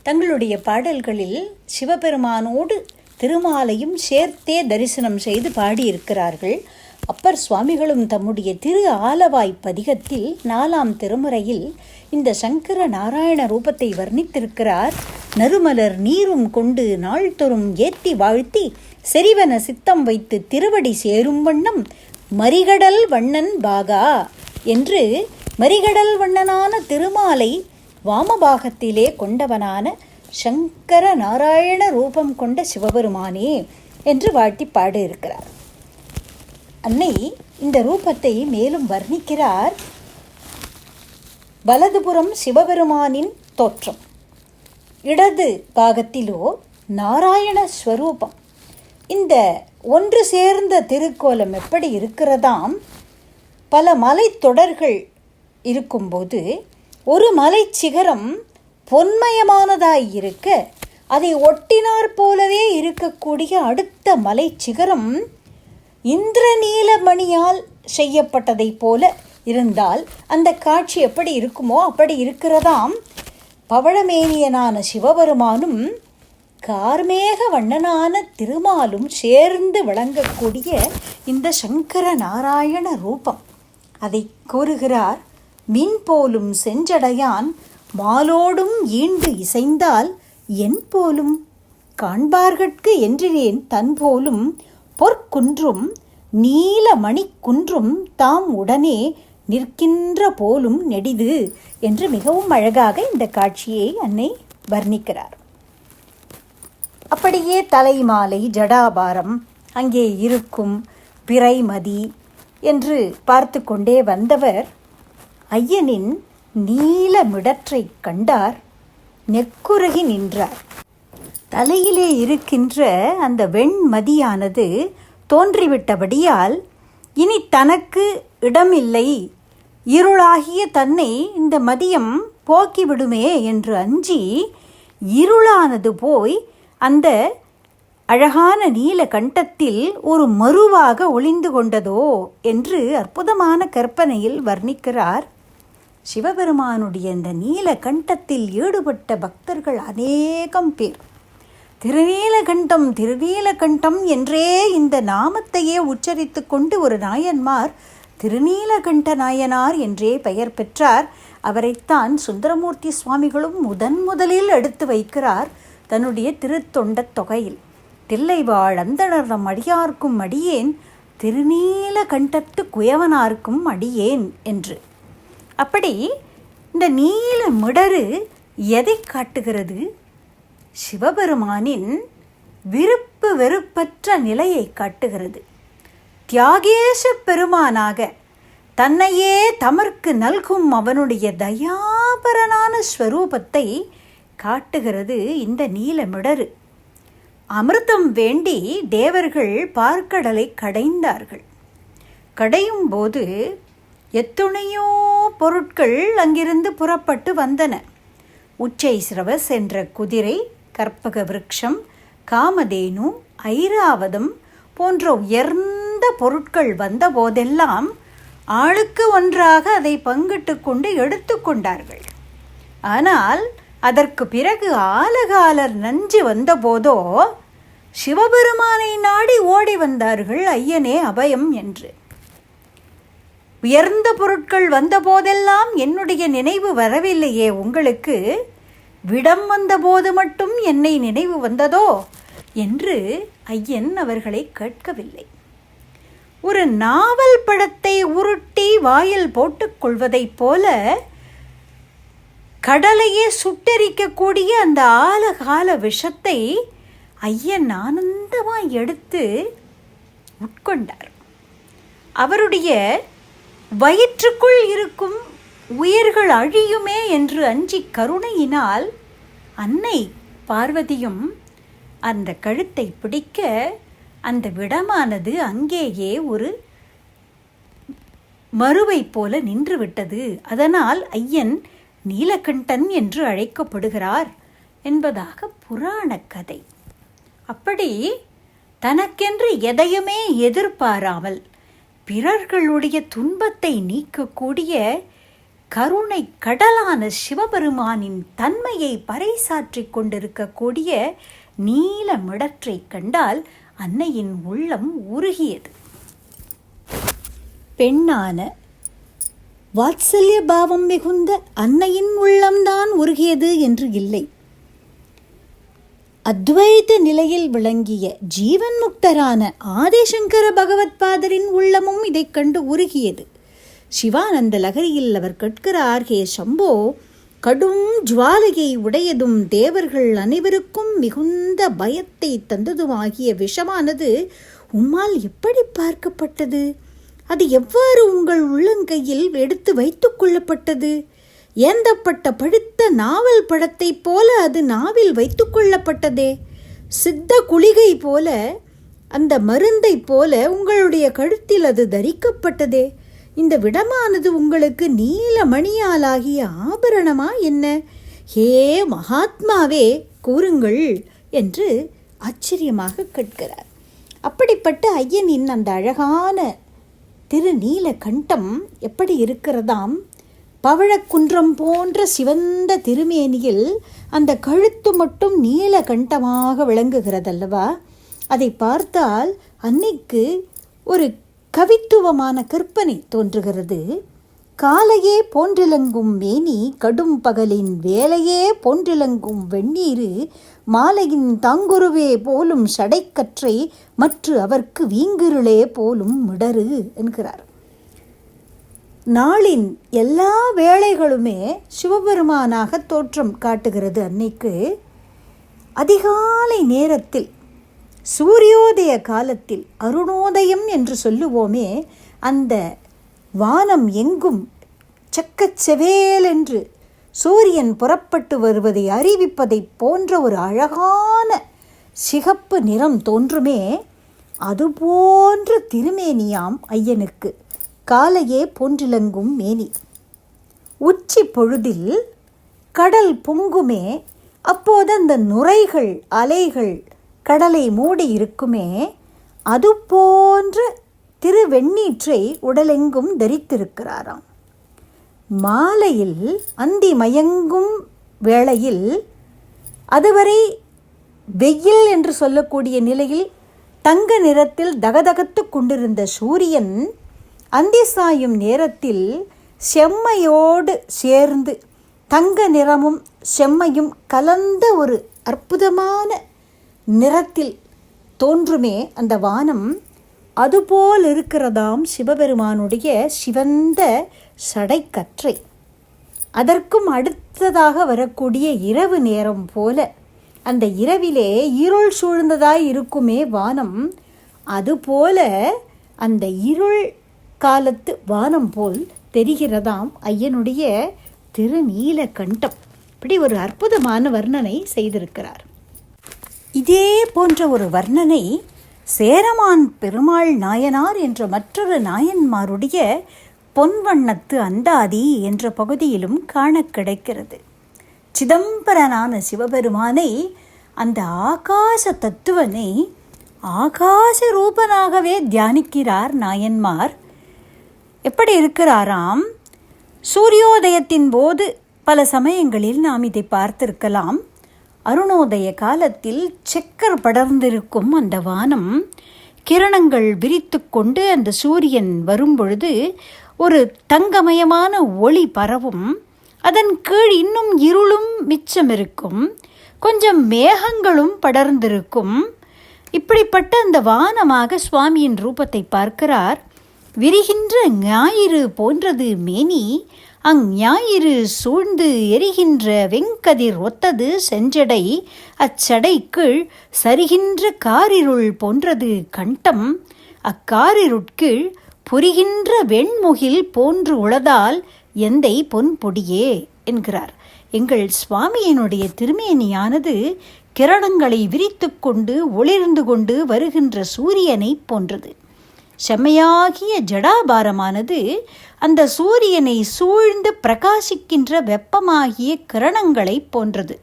தங்களுடைய பாடல்களில் சிவபெருமானோடு திருமாலையும் சேர்த்தே தரிசனம் செய்து பாடியிருக்கிறார்கள். அப்பர் சுவாமிகளும் தம்முடைய திரு ஆலவாய் பதிகத்தில் 4ஆம் திருமுறையில் இந்த சங்கர நாராயண ரூபத்தை வர்ணித்திருக்கிறார். நறுமலர் நீரும் கொண்டு நாள்தொறும் ஏத்தி வாழ்த்தி செறிவன சித்தம் வைத்து திருவடி சேரும் வண்ணம் மறிகடல் வண்ணன் பாகா என்று மறிகடல் வண்ணனான திருமாலை வாமபாகத்திலே கொண்டவனான சங்கர நாராயண ரூபம் கொண்ட சிவபெருமானே என்று வாழ்த்தி பாடியிருக்கிறார். அன்னை இந்த ரூபத்தை மேலும் வர்ணிக்கிறார். வலதுபுறம் சிவபெருமானின் தோற்றம், இடது பாகத்திலோ நாராயண ஸ்வரூபம். இந்த ஒன்று சேர்ந்த திருக்கோலம் எப்படி இருக்கிறதாம்? பல மலைத்தொடர்கள் இருக்கும்போது ஒரு மலை சிகரம் பொன்மயமானதாய் இருக்க, அதை ஒட்டினார் போலவே இருக்கக்கூடிய அடுத்த மலை சிகரம் இந்திரநீலமணியால் செய்யப்பட்டதை போல இருந்தால் அந்த காட்சி எப்படி இருக்குமோ அப்படி இருக்கிறதாம். பவழமேனியனான சிவபெருமானும் கார்மேக வண்ணனான திருமாலும் சேர்ந்து விளங்கக்கூடிய இந்த சங்கர நாராயண ரூபம், அதை கூறுகிறார். மின் போலும் செஞ்சடையான் மாலோடும் ஈண்டு இசைந்தால் என் போலும் காண்பார்கட்கு என்றேன் தன் போலும் பொற்குன்றும் நீல மணிக்குன்றும் தாம் உடனே நிற்கின்ற போலும் நெடிது என்று மிகவும் அழகாக இந்த காட்சியை அன்னை வர்ணிக்கிறார். அப்படியே தலைமாலை ஜடாபாரம் அங்கே இருக்கும் பிறைமதி என்று பார்த்து கொண்டே வந்தவர் ஐயனின் நீல மிடற்றை கண்டார். நெக்குருகி நின்றார். தலையிலே இருக்கின்ற அந்த வெண்மதியானது தோன்றிவிட்டபடியால் இனி தனக்கு இடமில்லை, இருளாகிய தன்னை இந்த மதியம் போக்கிவிடுமே என்று அஞ்சி இருளானது போய் அந்த அழகான நீல கண்டத்தில் ஒரு மருவாக ஒளிந்து கொண்டதோ என்று அற்புதமான கற்பனையில் வர்ணிக்கிறார். சிவபெருமானுடைய இந்த நீலகண்டத்தில் ஈடுபட்ட பக்தர்கள் அநேகம் பேர் திருநீலகண்டம் திருநீலகண்டம் என்றே இந்த நாமத்தையே உச்சரித்து கொண்டு ஒரு நாயன்மார் திருநீலகண்ட நாயனார் என்றே பெயர் பெற்றார். அவரைத்தான் சுந்தரமூர்த்தி சுவாமிகளும் முதலில் எடுத்து வைக்கிறார் தன்னுடைய திருத்தொண்டத் தொகையில். தில்லைவாழ் அந்தணர்தம் அடியார்க்கும் அடியேன், திருநீலகண்டத்து குயவனார்க்கும் அடியேன் என்று. அப்படி இந்த நீல மிடறு எதை காட்டுகிறது? சிவபெருமானின் விருப்பு வெறுப்பற்ற நிலையை காட்டுகிறது. தியாகேச பெருமானாக தன்னையே தமர்க்கு நல்கும் அவனுடைய தயாபரனான ஸ்வரூபத்தை காட்டுகிறது இந்த நீலமிடறு. அமிர்தம் வேண்டி தேவர்கள் பார்க்கடலை கடைந்தார்கள். கடையும் போது எத்துணையோ பொருட்கள் அங்கிருந்து புறப்பட்டு வந்தன. உச்சை சிரவஸ் என்ற குதிரை, கற்பக விருட்சம், காமதேனு, ஐராவதம் போன்ற உயர்ந்த பொருட்கள் வந்த போதெல்லாம் ஆளுக்கு ஒன்றாக அதை பங்கிட்டு கொண்டு எடுத்து கொண்டார்கள். ஆனால் அதற்கு பிறகு ஆலகாலர் நஞ்சு வந்தபோதோ சிவபெருமானை நாடி ஓடி வந்தார்கள், ஐயனே அபயம் என்று. உயர்ந்த பொருட்கள் வந்தபோதெல்லாம் என்னுடைய நினைவு வரவில்லையே உங்களுக்கு, விடம் வந்தபோது மட்டும் என்னை நினைவு வந்ததோ என்று ஐயன் அவர்களை கேட்கவில்லை. ஒரு நாவல் பழத்தை உருட்டி வாயில் போட்டுக்கொள்வதைப் போல கடலையே சுட்டெரிக்கக்கூடிய அந்த ஆலகால விஷத்தை ஐயன் ஆனந்தமாய் எடுத்து உட்கொண்டார். அவருடைய வயிற்றுக்குள் இருக்கும் உயிர்கள் அழியுமே என்று அஞ்சி கருணையினால் அன்னை பார்வதியும் அந்த கழுத்தை பிடிக்க அந்த விடமானது அங்கேயே ஒரு மருவை போல நின்றுவிட்டது. அதனால் ஐயன் நீலகண்டன் என்று அழைக்கப்படுகிறார் என்பதாக புராண கதை. அப்படி தனக்கென்று எதையுமே எதிர்பாராமல் பிறர்களுடைய துன்பத்தை நீக்கக்கூடிய கருணை கடலான சிவபெருமானின் தன்மையை பறைசாற்றிக் கொண்டிருக்கக்கூடிய நீலமிடற்றை கண்டால் அன்னையின் உள்ளம் உருகியது. பெண்ணான வாத்சல்ய பாவம் மிகுந்த அன்னையின் உள்ளம்தான் உருகியது என்று இல்லை. அத்வைத நிலையில் விளங்கிய ஜீவன் முக்தரான ஆதிசங்கர பகவத்பாதரின் உள்ளமும் இதை கண்டு உருகியது. சிவானந்த லகரியில் அவர் கேட்கிறார், ஹே சம்போ, கடும் ஜுவாலையை உடையதும் தேவர்கள் அனைவருக்கும் மிகுந்த பயத்தை தந்ததுமாகிய விஷமானது உம்மால் எப்படி பார்க்கப்பட்டது? அது எவ்வாறு உங்கள் உள்ளங்கையில் எடுத்து வைத்துக் கொள்ளப்பட்டது? ஏந்தப்பட்ட பழுத்த நாவல் பழத்தைப் போல அது நாவில் வைத்துக் கொள்ளப்பட்டதே. சித்த குளிகை போல, அந்த மருந்தை போல உங்களுடைய கழுத்தில் அது தரிக்கப்பட்டதே. இந்த விடமானது உங்களுக்கு நீலமணியாலாகிய ஆபரணமா என்ன? ஹே மகாத்மாவே, கூறுங்கள் என்று ஆச்சரியமாக கேட்கிறார். அப்படிப்பட்ட ஐயனின் அந்த அழகான திருநீலகண்டம் எப்படி இருக்கிறதாம்? பவழக்குன்றம் போன்ற சிவந்த திருமேனியில் அந்த கழுத்து மட்டும் நீலகண்டமாக விளங்குகிறதல்லவா? அதை பார்த்தால் அன்னைக்கு ஒரு கவித்துவமான கற்பனை தோன்றுகிறது. காலையே போன்றிலங்கும் மேனி, கடும் பகலின் வேலையே போன்றிலங்கும் வெந்நீரு, மாலையின் தாங்குருவே போலும் சடைக்கற்றை, மற்ற அவர்க்கு வீங்கிருளே போலும் மிடரு என்கிறார். நாளின் எல்லா வேளைகளுமே சிவபெருமானாக தோற்றம் காட்டுகிறது அன்னைக்கு. அதிகாலை நேரத்தில், சூரியோதய காலத்தில், அருணோதயம் என்று சொல்லுவோமே, அந்த வானம் எங்கும் செக்கச்செவேல் என்று சூரியன் புறப்பட்டு வருவதை அறிவிப்பதை போன்ற ஒரு அழகான சிகப்பு நிறம் தோன்றுமே, அதுபோன்ற திருமேனியாம் ஐயனுக்கு. காலையே போன்றிலங்கும் மேனி. உச்சி பொழுதில் கடல் பொங்குமே, அப்போது அந்த நுரைகள் அலைகள் கடலை மூடி இருக்குமே, அது போன்ற திருவெண்ணீற்றை உடலெங்கும் தரித்திருக்கிறாராம். மாலையில் அந்தி மயங்கும் வேளையில் அதுவரை வெயில் என்று சொல்லக்கூடிய நிலையில் தங்க நிறத்தில் தகதகத்து கொண்டிருந்த சூரியன் அந்தி சாயும் நேரத்தில் செம்மையோடு சேர்ந்து தங்க நிறமும் செம்மையும் கலந்த ஒரு அற்புதமான நிறத்தில் தோன்றுமே அந்த வானம், அதுபோல் இருக்கிறதாம் சிவபெருமானுடைய சிவந்த சடைக்கற்றை. அதற்கும் அடுத்ததாக வரக்கூடிய இரவு நேரம் போல, அந்த இரவிலே இருள் சூழ்ந்ததாய் இருக்குமே வானம், அதுபோல அந்த இருள் காலத்து வானம் போல் தெரிகிறதாம் ஐயனுடைய திருநீலகண்டம். இப்படி ஒரு அற்புதமான வர்ணனை செய்திருக்கிறார். இதே போன்ற ஒரு வர்ணனை சேரமான் பெருமாள் நாயனார் என்ற மற்றொரு நாயன்மாருடைய பொன்வண்ணத்து அந்தாதி என்ற பகுதியிலும் காண கிடைக்கிறது. சிதம்பரனான சிவபெருமானை, அந்த ஆகாச தத்துவனை ஆகாச ரூபனாகவே தியானிக்கிறார் நாயன்மார். எப்படி இருக்கிறாராம்? சூரியோதயத்தின் போது பல சமயங்களில் நாம் இதை பார்த்திருக்கலாம். அருணோதய காலத்தில் செக்கர் படர்ந்திருக்கும் அந்த வானம் கிரணங்கள் விரித்து கொண்டு அந்த சூரியன் வரும்பொழுது ஒரு தங்கமயமான ஒளி பரவும். அதன் கீழ் இன்னும் இருளும் மிச்சம் இருக்கும், கொஞ்சம் மேகங்களும் படர்ந்திருக்கும். இப்படிப்பட்ட அந்த வானமாக சுவாமியின் ரூபத்தை பார்க்கிறார். விரிகின்ற ஞாயிறு போன்றது மேனி, அஞ்ஞாயிறு சூழ்ந்து எரிகின்ற வெங்கதிர் ஒத்தது செஞ்சடை, அச்சடை கீழ் சரிகின்ற காரிருள் போன்றது கண்டம், அக்காரிருட்கீழ் புரிகின்ற வெண்முகில் போன்று உளதால் எந்தை பொன்பொடியே என்கிறார். எங்கள் சுவாமியினுடைய திருமேனியானது கிரணங்களை விரித்து கொண்டு ஒளிர்ந்து கொண்டு வருகின்ற சூரியனை போன்றது. செம்மையாகிய ஜடாபாரமானது அந்த சூரியனை சூழ்ந்து பிரகாசிக்கின்ற வெப்பமாகிய கிரணங்களை போன்றது.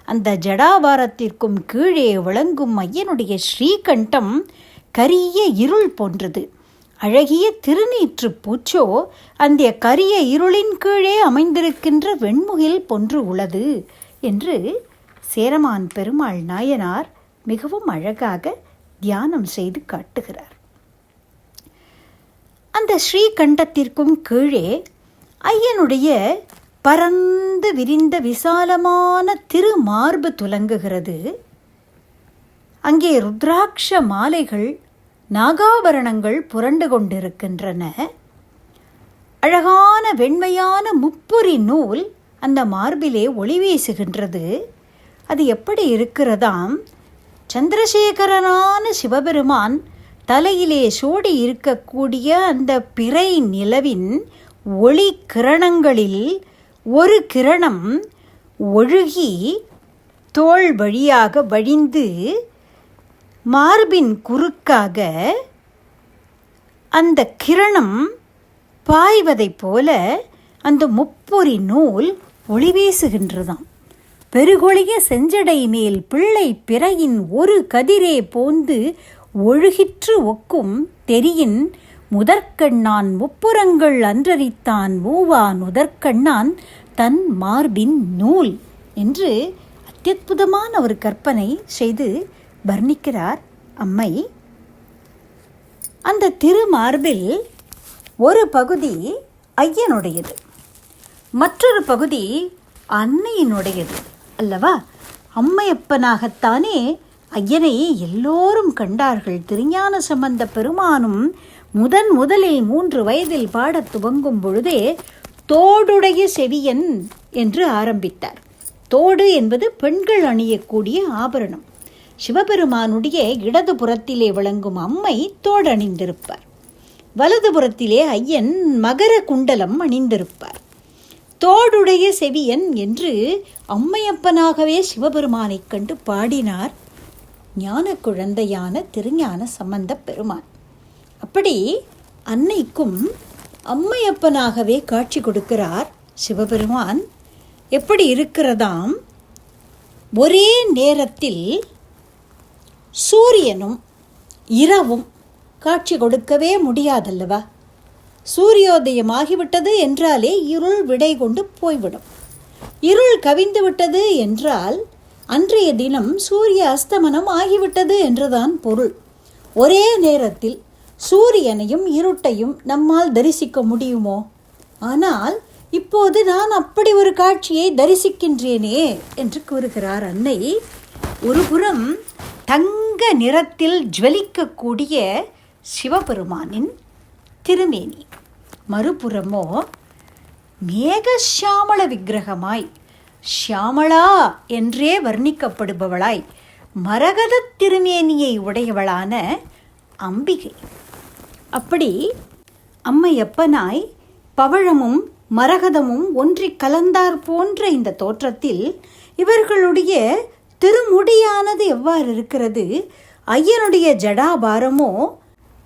அந்த ஜடாபாரத்திற்கும் கீழே விளங்கும் ஐயனுடைய ஸ்ரீகண்டம் கரிய இருள் போன்றது. அழகிய திருநீற்று பூச்சோ அந்த கரிய இருளின் கீழே அமைந்திருக்கின்ற வெண்முகில் போன்று உள்ளது என்று சேரமான் பெருமாள் நாயனார் மிகவும் அழகாக தியானம் செய்து காட்டுகிறார். அந்த ஸ்ரீகண்டத்திற்கும் கீழே ஐயனுடைய பரந்து விரிந்த விசாலமான திருமார்பு துலங்குகிறது. அங்கே ருத்ராட்ச மாலைகள் நாகாபரணங்கள் புரண்டு கொண்டிருக்கின்றன. அழகான வெண்மையான முப்புரி நூல் அந்த மார்பிலே ஒளி வீசுகின்றது. அது எப்படி இருக்கிறதாம்? சந்திரசேகரனான சிவபெருமான் தலையிலே சோடி இருக்கக்கூடிய அந்த பிறை நிலவின் ஒளி கிரணங்களில் ஒரு கிரணம் ஒழுகி தோள் வழியாக வழிந்து மார்பின் குறுக்காக அந்த கிரணம் பாய்வதைப் போல அந்த முப்பொறி நூல் ஒளி வீசுகின்றதாம். பெருகொழிய செஞ்சடை மேல் பிள்ளை பிறையின் ஒரு கதிரே போந்து ஒழுகிற்று ஒக்கும் தெரியின் முதற்கண்ணான் முப்புறங்கள் அன்றறித்தான் மூவான் முதற்கண்ணான் தன் மார்பின் நூல் என்று அத்யுதமான ஒரு கற்பனை செய்து வர்ணிக்கிறார் அம்மை. அந்த திருமார்பில் ஒரு பகுதி ஐயனுடையது, மற்றொரு பகுதி அன்னையினுடையது அல்லவா? அம்மையப்பனாகத்தானே ஐயனை எல்லோரும் கண்டார்கள். திருஞான சம்பந்த பெருமானும் முதலில் 3 வயதில் பாடத் துவங்கும் பொழுதே தோடுடைய செவியன் என்று ஆரம்பித்தார். தோடு என்பது பெண்கள் அணியக்கூடிய ஆபரணம். சிவபெருமானுடைய இடது புறத்திலே விளங்கும் அம்மை தோடு அணிந்திருப்பார், வலது புறத்திலே ஐயன் மகர குண்டலம் அணிந்திருப்பார். தோடுடைய செவியன் என்று அம்மையப்பனாகவே சிவபெருமானை கண்டு பாடினார் ஞான குழந்தையான திருஞான சம்பந்த பெருமான். அப்படி அன்னைக்கும் அம்மையப்பனாகவே காட்சி கொடுக்கிறார் சிவபெருமான். எப்படி இருக்கிறதாம்? ஒரே நேரத்தில் சூரியனும் இரவும் காட்சி கொடுக்கவே முடியாதல்லவா? சூரியோதயமாகிவிட்டது என்றாலே இருள் விடை கொண்டு போய்விடும். இருள் கவிந்து விட்டது என்றால் அன்றைய தினம் சூரிய அஸ்தமனம் ஆகிவிட்டது என்றுதான் பொருள். ஒரே நேரத்தில் சூரியனையும் இருட்டையும் நம்மால் தரிசிக்க முடியுமோ? ஆனால் இப்போது நான் அப்படி ஒரு காட்சியை தரிசிக்கின்றேனே என்று கூறுகிறார் அன்னை. ஒருபுறம் தங்க நிறத்தில் ஜுவலிக்கக்கூடிய சிவபெருமானின் திருமேனி, மறுபுறமோ மேகஷியாமள விக்கிரகமாய், ஷியாமளா என்றே வர்ணிக்கப்படுபவளாய் மரகத திருமேனியை உடையவளான அம்பிகை. அப்படி அம்மையப்பனாய் பவழமும் மரகதமும் ஒன்றி கலந்தார் போன்ற இந்த தோற்றத்தில் இவர்களுடைய திருமுடியானது எவ்வாறு இருக்கிறது? ஐயனுடைய ஜடாபாரமோ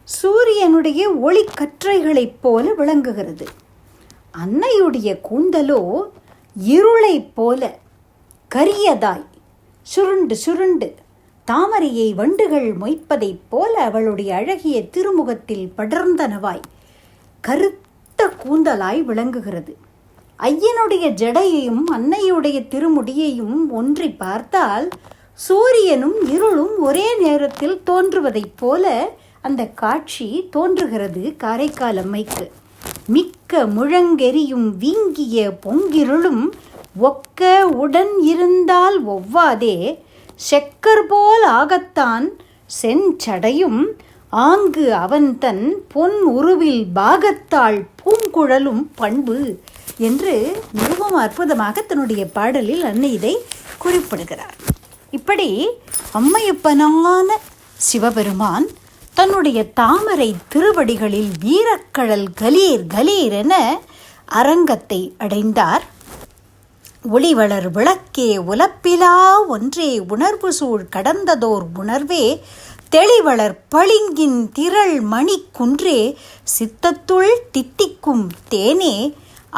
சூரியனுடைய ஒளிக்கற்றைகளைப் போல விளங்குகிறது. அன்னையுடைய கூந்தலோ இருளைப் போல கரியதாய் சுருண்டு சுருண்டு தாமரையை வண்டுகள் மொய்ப்பதைப் போல அவளுடைய அழகிய திருமுகத்தில் படர்ந்தனவாய் கருத்த கூந்தலாய் விளங்குகிறது. ஐயனுடைய ஜடையையும் அன்னையுடைய திருமுடியையும் ஒன்றி பார்த்தால் சூரியனும் இருளும் ஒரே நேரத்தில் தோன்றுவதைப் போல அந்த காட்சி தோன்றுகிறது காரைக்கால் அம்மைக்கு. மிக்க முழங்கெரியும் வீங்கிய பொங்கிருளும் ஒக்க உடன் இருந்தால் ஒவ்வாதே, செக்கர் போல் ஆகத்தான் செஞ்சடையும் ஆங்கு அவன் தன் பொன் உருவில் பாகத்தாள் பூங்குழலும் பண்பு என்று மிகவும் அற்புதமாக தன்னுடைய பாடலில் அன்னை இதை குறிப்பிடுகிறார். இப்படி அம்மையப்பனான சிவபெருமான் தன்னுடைய தாமரை திருவடிகளில் வீரக்கழல் கலீர் கலீர் என அரங்கத்தை அடைந்தார். ஒளிவளர் விளக்கே உலப்பிலா ஒன்றே உணர்வு சூழ் கடந்ததோர் உணர்வே தெளிவளர் பளிங்கின் திரள் மணி குன்றே சித்தத்துள் தித்திக்கும் தேனே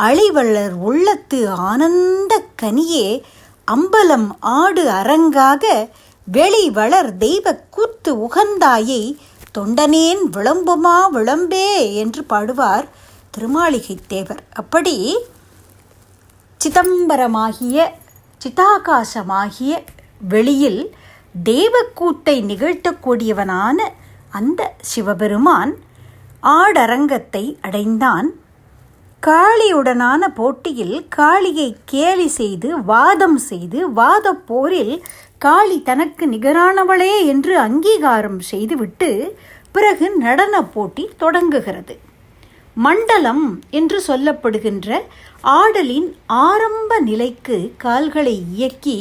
அழிவளர் உள்ளத்து ஆனந்த கனியே அம்பலம் ஆடு அரங்காக வெளிவளர் தெய்வ கூத்து உகந்தாயை தொண்டனேன் விளம்புமா விளம்பே என்று பாடுவார் திருமாளிகை தேவர். அப்படி சிதம்பரமாகிய சிதாகாசமாகிய வெளியில் தேவக்கூத்தை நிகழ்த்தக்கூடியவனான அந்த சிவபெருமான் ஆடரங்கத்தை அடைந்தான். காளியுடனான போட்டியில் காளியை கேலி செய்து வாதம் செய்து வாதப் போரில் காளி தனக்கு நிகரானவளே என்று அங்கீகாரம் செய்துவிட்டு பிறகு நடன போட்டி தொடங்குகிறது. மண்டலம் என்று சொல்லப்படுகின்ற ஆடலின் ஆரம்ப நிலைக்கு கால்களை இயக்கி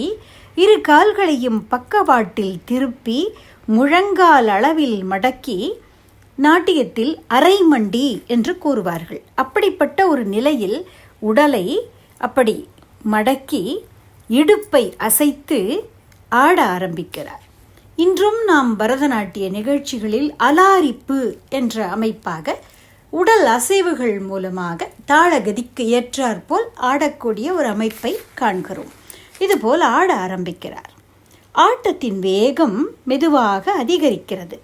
இரு கால்களையும் பக்கவாட்டில் திருப்பி முழங்கால் அளவில் மடக்கி நாட்டியத்தில் அரைமண்டி என்று கூறுவார்கள். அப்படிப்பட்ட ஒரு நிலையில் உடலை அப்படி மடக்கி இடுப்பை அசைத்து ஆட ஆரம்பிக்கிறார். இன்றும் நாம் பரதநாட்டிய நிகழ்ச்சிகளில் அலாரிப்பு என்ற அமைப்பாக உடல் அசைவுகள் மூலமாக தாளகதிக்கு ஏற்றாற்போல் ஆடக்கூடிய ஒரு அமைப்பை காண்கிறோம். இதுபோல் ஆட ஆரம்பிக்கிறார். ஆட்டத்தின் வேகம் மெதுவாக அதிகரிக்கிறது.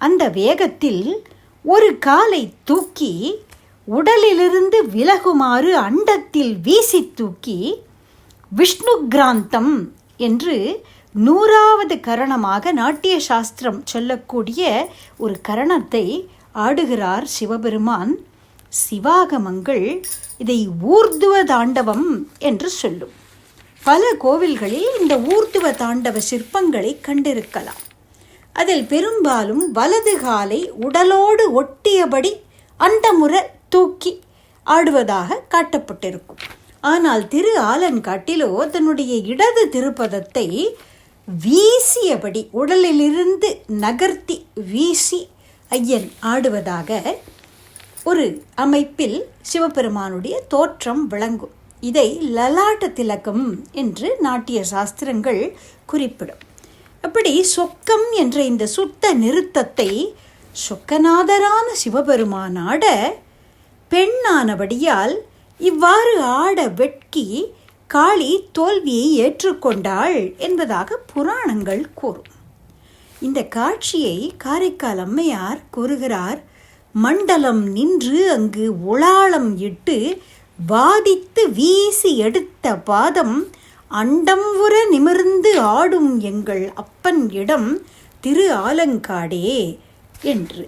அந்த வேகத்தில் ஒரு காலை தூக்கி உடலிலிருந்து விலகுமாறு அண்டத்தில் வீசி தூக்கி விஷ்ணு கிராந்தம் என்று 100வது கரணமாக நாட்டிய சாஸ்திரம் சொல்லக்கூடிய ஒரு கரணத்தை ஆடுகிறார் சிவபெருமான். சிவாகமங்கள் இதை ஊர்துவ தாண்டவம் என்று சொல்லும். பல கோவில்களில் இந்த ஊர்துவ தாண்டவ சிற்பங்களை கண்டிருக்கலாம். அதில் பெரும்பாலும் வலது காலை உடலோடு ஒட்டியபடி அண்டமுற தூக்கி ஆடுவதாக காட்டப்பட்டிருக்கும். ஆனால் திரு ஆலங்காட்டிலோ தன்னுடைய இடது திருப்பதத்தை வீசியபடி உடலிலிருந்து நகர்த்தி வீசி ஐயன் ஆடுவதாக ஒரு அமைப்பில் சிவபெருமானுடைய தோற்றம் விளங்கும். இதை லலாட்ட திலகம் என்று நாட்டிய சாஸ்திரங்கள் குறிப்பிடும். அப்படி சொக்கம் என்ற இந்த சுத்த நிறுத்தத்தை சொக்கநாதரான சிவபெருமான் ஆட பெண்ணானபடியால் இவ்வாறு ஆட வெட்கி காளி தோல்வியை ஏற்றுக்கொண்டாள் என்பதாக புராணங்கள் கூறும். இந்த காட்சியை காரைக்கால் அம்மையார் கூறுகிறார். மண்டலம் நின்று அங்கு உளாளம் இட்டு வாதித்து வீசி எடுத்த பாதம் அண்டம் உற நிமிர்ந்து ஆடும் எங்கள் அப்பன் இடம் திரு ஆலங்காடே என்று.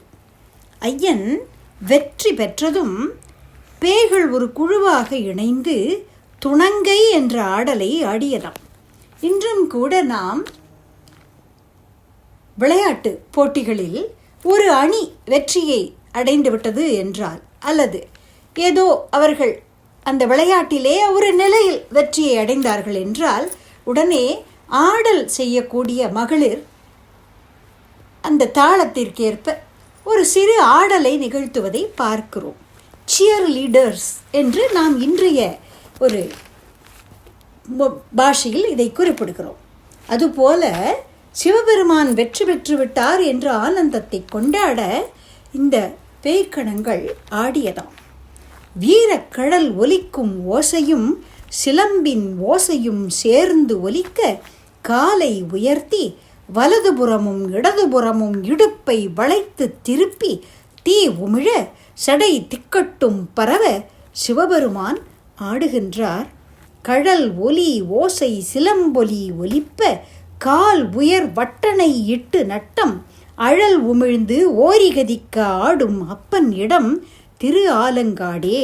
ஐயன் வெற்றி பெற்றதும் பேய்கள் ஒரு குழுவாக இணைந்து துணங்கை என்ற ஆடலை ஆடியதாம். இன்றும் கூட நாம் விளையாட்டு போட்டிகளில் ஒரு அணி வெற்றியை அடைந்து விட்டது என்றால், அல்லது ஏதோ அவர்கள் அந்த விளையாட்டிலே ஒரு நிலையில் வெற்றியை அடைந்தார்கள் என்றால், உடனே ஆடல் செய்யக்கூடிய மகளிர் அந்த தாளத்திற்கேற்ப ஒரு சிறு ஆடலை நிகழ்த்துவதை பார்க்கிறோம். சியர் லீடர்ஸ் என்று நாம் இன்றைய ஒரு பாஷையில் இதை குறிப்பிடுகிறோம். அதுபோல சிவபெருமான் வெற்றி பெற்று விட்டார் என்ற ஆனந்தத்தை கொண்டாட இந்த பேய்க்கணங்கள் ஆடியதாம். வீரக்கடல் ஒலிக்கும் ஓசையும் சிலம்பின் ஓசையும் சேர்ந்து ஒலிக்க காலை உயர்த்தி வலதுபுறமும் இடதுபுறமும் இடுப்பை வளைத்து திருப்பி தீ உமிழ சடை திக்கட்டும் பரவ சிவபெருமான் ஆடுகின்றார். கடல் ஒலி ஓசை சிலம்பொலி ஒலிப்ப கால் உயர் வட்டனை இட்டு நட்டம் அழல் உமிழ்ந்து ஓரிகதிக்க ஆடும் அப்பன் இடம் திரு ஆலங்காடே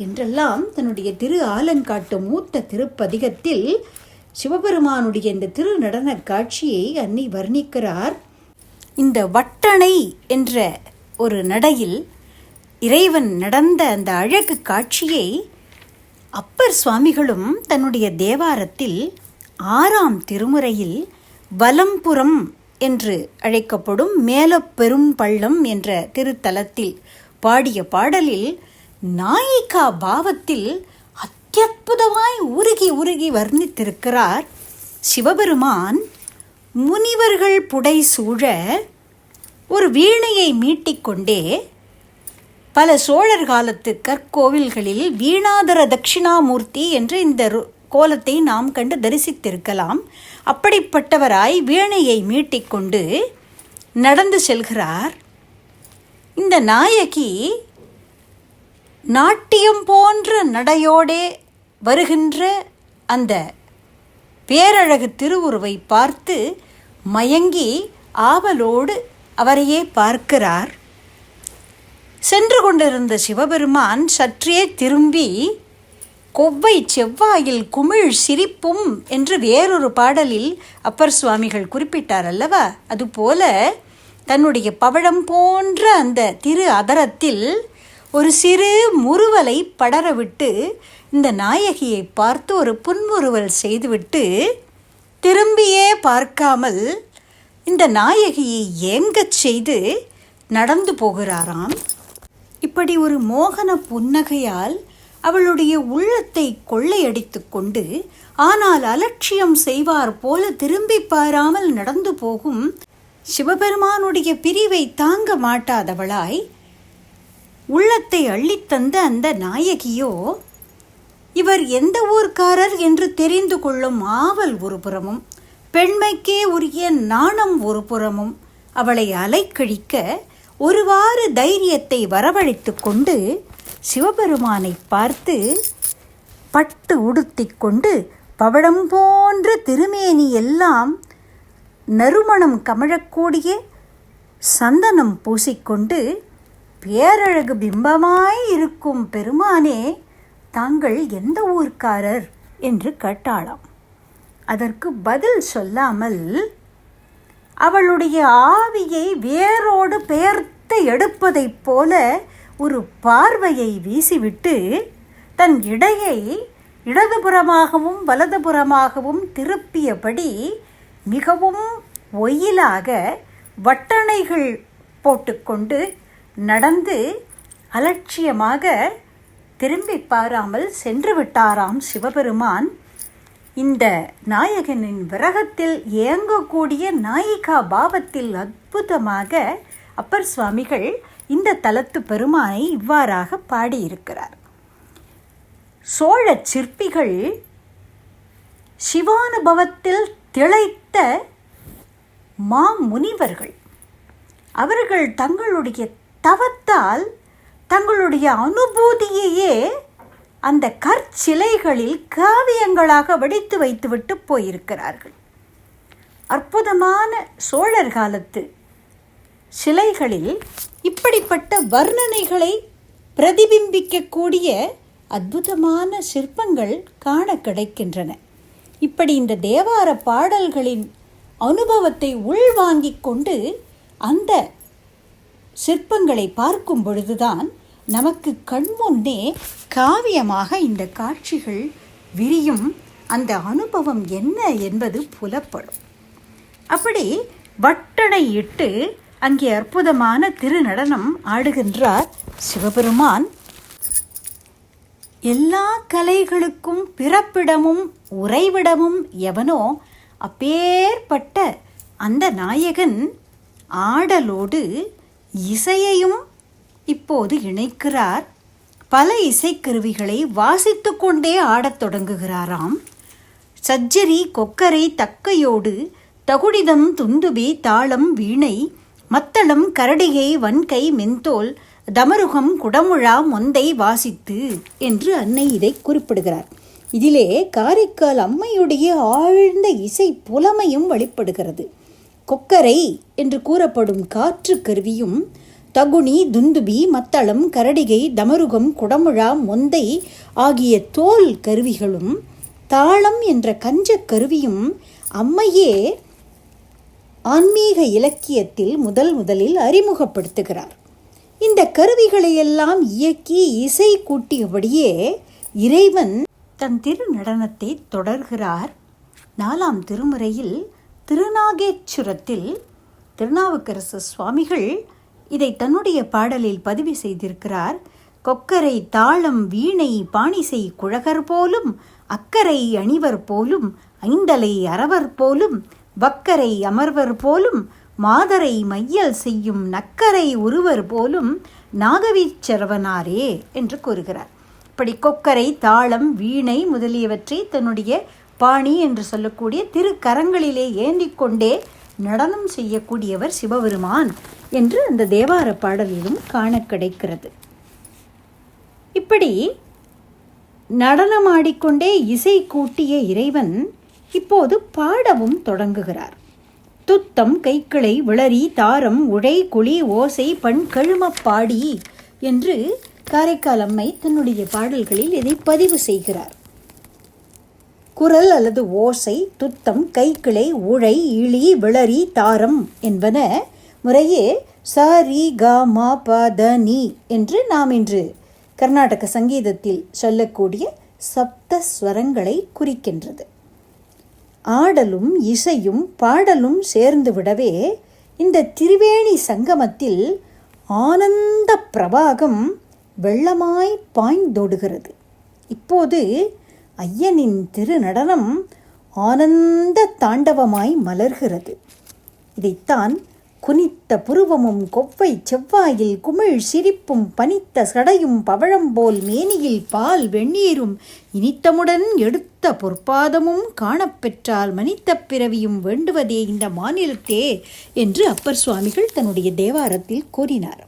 என்றெல்லாம் தன்னுடைய திரு ஆலங்காட்டு மூத்த திருப்பதிகத்தில் சிவபெருமானுடைய இந்த திரு நடன காட்சியை அன்னி வர்ணிக்கிறார். இந்த வட்டனை என்ற ஒரு நடையில் இறைவன் நடந்த அந்த அழகு காட்சியை அப்பர் சுவாமிகளும் தன்னுடைய தேவாரத்தில் 6ஆம் திருமுறையில் வலம்புறம் என்று அழைக்கப்படும் மேலப்பெரும் பள்ளம் என்ற திருத்தலத்தில் பாடிய பாடலில் நாயிகா பாவத்தில் அத்தியுதமாய் உருகி உருகி வர்ணித்திருக்கிறார். சிவபெருமான் முனிவர்கள் புடை சூழ ஒரு வீணையை மீட்டிக்கொண்டே பல சோழர் காலத்து கற்கோவில்களில் வீணாதர தட்சிணாமூர்த்தி என்ற இந்த கோலத்தை நாம் கண்டு தரிசித்திருக்கலாம். அப்படிப்பட்டவராய் வீணையை மீட்டிக்கொண்டு நடந்து செல்கிறார். இந்த நாயகி நாட்டியம் போன்ற நடையோடே வருகின்ற அந்த பேரழகு திருவுருவை பார்த்து மயங்கி ஆவலோடு அவரையே பார்க்கிறார். சென்று கொண்டிருந்த சிவபெருமான் சற்றே திரும்பி கொவ்வை செவ்வாயில் குமிழ் சிரிப்பும் என்று வேறொரு பாடலில் அப்பர் சுவாமிகள் குறிப்பிட்டார் அல்லவா? அதுபோல தன்னுடைய பவழம் போன்ற அந்த திரு அதரத்தில் ஒரு சிறு முறுவலை படரவிட்டு இந்த நாயகியை பார்த்து ஒரு புன்முறுவல் செய்துவிட்டு திரும்பியே பார்க்காமல் இந்த நாயகியை ஏங்கச் செய்து நடந்து போகிறாராம். இப்படி ஒரு மோகன புன்னகையால் அவளுடைய உள்ளத்தை கொள்ளையடித்து கொண்டு, ஆனால் அலட்சியம் செய்வார் போல திரும்பி பாராமல் நடந்து போகும் சிவபெருமானுடைய பிரிவை தாங்க மாட்டாதவளாய் உள்ளத்தை அள்ளித்தந்த அந்த நாயகியோ இவர் எந்த ஊர்க்காரர் என்று தெரிந்து கொள்ளும் ஆவல் ஒரு புறமும், பெண்மைக்கே உரிய நாணம் ஒரு புறமும் அவளை அலைக்கழிக்க ஒருவாறு தைரியத்தை வரவழைத்து கொண்டு சிவபெருமானை பார்த்து பட்டு உடுத்தி கொண்டு பவழம் போன்ற திருமேனி எல்லாம் நறுமணம் கமழக்கூடிய சந்தனம் பூசிக்கொண்டு பேரழகு பிம்பமாய் இருக்கும் பெருமானே, தாங்கள் எந்த ஊர்க்காரர் என்று கேட்டாளாம். அதற்கு பதில் சொல்லாமல் அவளுடைய ஆவியை வேரோடு பெயர்த்து எடுப்பதைப் போல ஒரு பார்வையை வீசிவிட்டு தன் இடையை இடதுபுறமாகவும் வலதுபுறமாகவும் திருப்பியபடி மிகவும் ஒயிலாக வட்டணைகள் போட்டுக்கொண்டு நடந்து அலட்சியமாக திரும்பி பாராமல் சென்று விட்டாராம் சிவபெருமான். இந்த நாயகனின் விரகத்தில் ஏங்கக்கூடிய நாயிகா பாவத்தில் அற்புதமாக அப்பர் சுவாமிகள் இந்த தலத்து பெருமானை இவ்வாறாக பாடியிருக்கிறார். சோழ சிற்பிகள் சிவானுபவத்தில் திளைத்த மாமுனிவர்கள். அவர்கள் தங்களுடைய தவத்தால் தங்களுடைய அனுபூதியையே அந்த கற்சிலைகளில் காவியங்களாக வடித்து வைத்துவிட்டு போயிருக்கிறார்கள். அற்புதமான சோழர் காலத்து சிலைகளில் இப்படிப்பட்ட வர்ணனைகளை பிரதிபிம்பிக்கக்கூடிய அற்புதமான சிற்பங்கள் காண கிடைக்கின்றன. இப்படி இந்த தேவார பாடல்களின் அனுபவத்தை உள்வாங்கிக் கொண்டு அந்த சிற்பங்களை பார்க்கும் பொழுதுதான் நமக்கு கண்முன்னே காவியமாக இந்த காட்சிகள் விரியும். அந்த அனுபவம் என்ன என்பது புலப்படும். அப்படி வட்டனை இட்டு அங்கே அற்புதமான திருநடனம் ஆடுகின்றார் சிவபெருமான். எல்லா கலைகளுக்கும் பிறப்பிடமும் உறைவிடமும் எவனோ அப்பேற்பட்ட அந்த நாயகன் ஆடலோடு இசையையும் இப்போது இணைக்கிறார். பல இசைக்கருவிகளை வாசித்து கொண்டே ஆடத் தொடங்குகிறாராம். சஜ்ஜரி, கொக்கரை, தக்கையோடு தகுடிதம், துந்துபி, தாளம், வீணை, மத்தளம், கரடிகை, வன்கை, மென்தோல், தமருகம், குடமுழா, மொந்தை வாசித்து என்று அன்னை இதை குறிப்பிடுகிறார். இதிலே காரைக்கால் அம்மையுடைய ஆழ்ந்த இசை புலமையும் வெளிப்படுகிறது. கொக்கரை என்று கூறப்படும் காற்று கருவியும், தகுனி, துந்துபி, மத்தளம், கரடிகை, தமருகம், குடமுழா, மொந்தை ஆகிய தோல் கருவிகளும், தாளம் என்ற கஞ்ச கருவியும் அம்மையே ஆன்மீக இலக்கியத்தில் முதலில் அறிமுகப்படுத்துகிறார். இந்த கருவிகளையெல்லாம் இயக்கி இசை கூட்டியபடியே இறைவன் தன் திருநடனத்தை தொடர்கிறார். 4ஆம் திருமுறையில் திருநாகேச்சுரத்தில் திருநாவுக்கரசு சுவாமிகள் இதை தன்னுடைய பாடலில் பதிவு செய்திருக்கிறார். கொக்கரை, தாளம், வீணை, பாணிசை குழகர் போலும், அக்கரை அணிவர் போலும், ஐந்தலை அரவர் போலும், வக்கரை அமர்வர் போலும், மாதரை மையல் செய்யும் நக்கரை உருவர் போலும், நாகவீச்சரவனாரே என்று கூறுகிறார். இப்படி கொக்கரை, தாளம், வீணை முதலியவற்றை தன்னுடைய பாணி என்று சொல்லக்கூடிய திருக்கரங்களிலே ஏந்திக்கொண்டே நடனம் செய்யக்கூடியவர் சிவபெருமான் என்று அந்த தேவார பாடலிலும் காண கிடைக்கிறது. இப்படி நடனமாடிக்கொண்டே இசை கூட்டிய இறைவன் இப்போது பாடவும் தொடங்குகிறார். துத்தம், கைக்கிளை, விளரி, தாரம், உழை, குழி, ஓசை, பண், கழுமப்பாடி என்று காரைக்கால் அம்மை தன்னுடைய பாடல்களில் இதை பதிவு செய்கிறார். குரல் அல்லது ஓசை, துத்தம், கைக்கிளை, உழை, இழி, விளரி, தாரம் என்பன முறையே ச, ரி, க, ம, ப, த, நி என்று நாம் இன்று கர்நாடக சங்கீதத்தில் சொல்லக்கூடிய சப்த ஸ்வரங்களை குறிக்கின்றது. ஆடலும் இசையும் பாடலும் சேர்ந்து விடவே இந்த திரிவேணி சங்கமத்தில் ஆனந்த பிரவாகம் வெள்ளமாய் பாய்ந்தோடுகிறது. இப்போது ஐயனின் திருநடனம் ஆனந்த தாண்டவமாய் மலர்கிறது. இதைத்தான் குனித்த புருவமும் கொவ்வை செவ்வாயில் குமிழ் சிரிப்பும் பனித்த சடையும் பவழம்போல் மேனியில் பால் வெந்நீரும் இனித்தமுடன் எடுத்த பொற்பாதமும் காணப்பெற்றால் மனித்த பிறவியும் வேண்டுவதே இந்த மாநிலத்தே என்று அப்பர் சுவாமிகள் தன்னுடைய தேவாரத்தில் கூறினார்.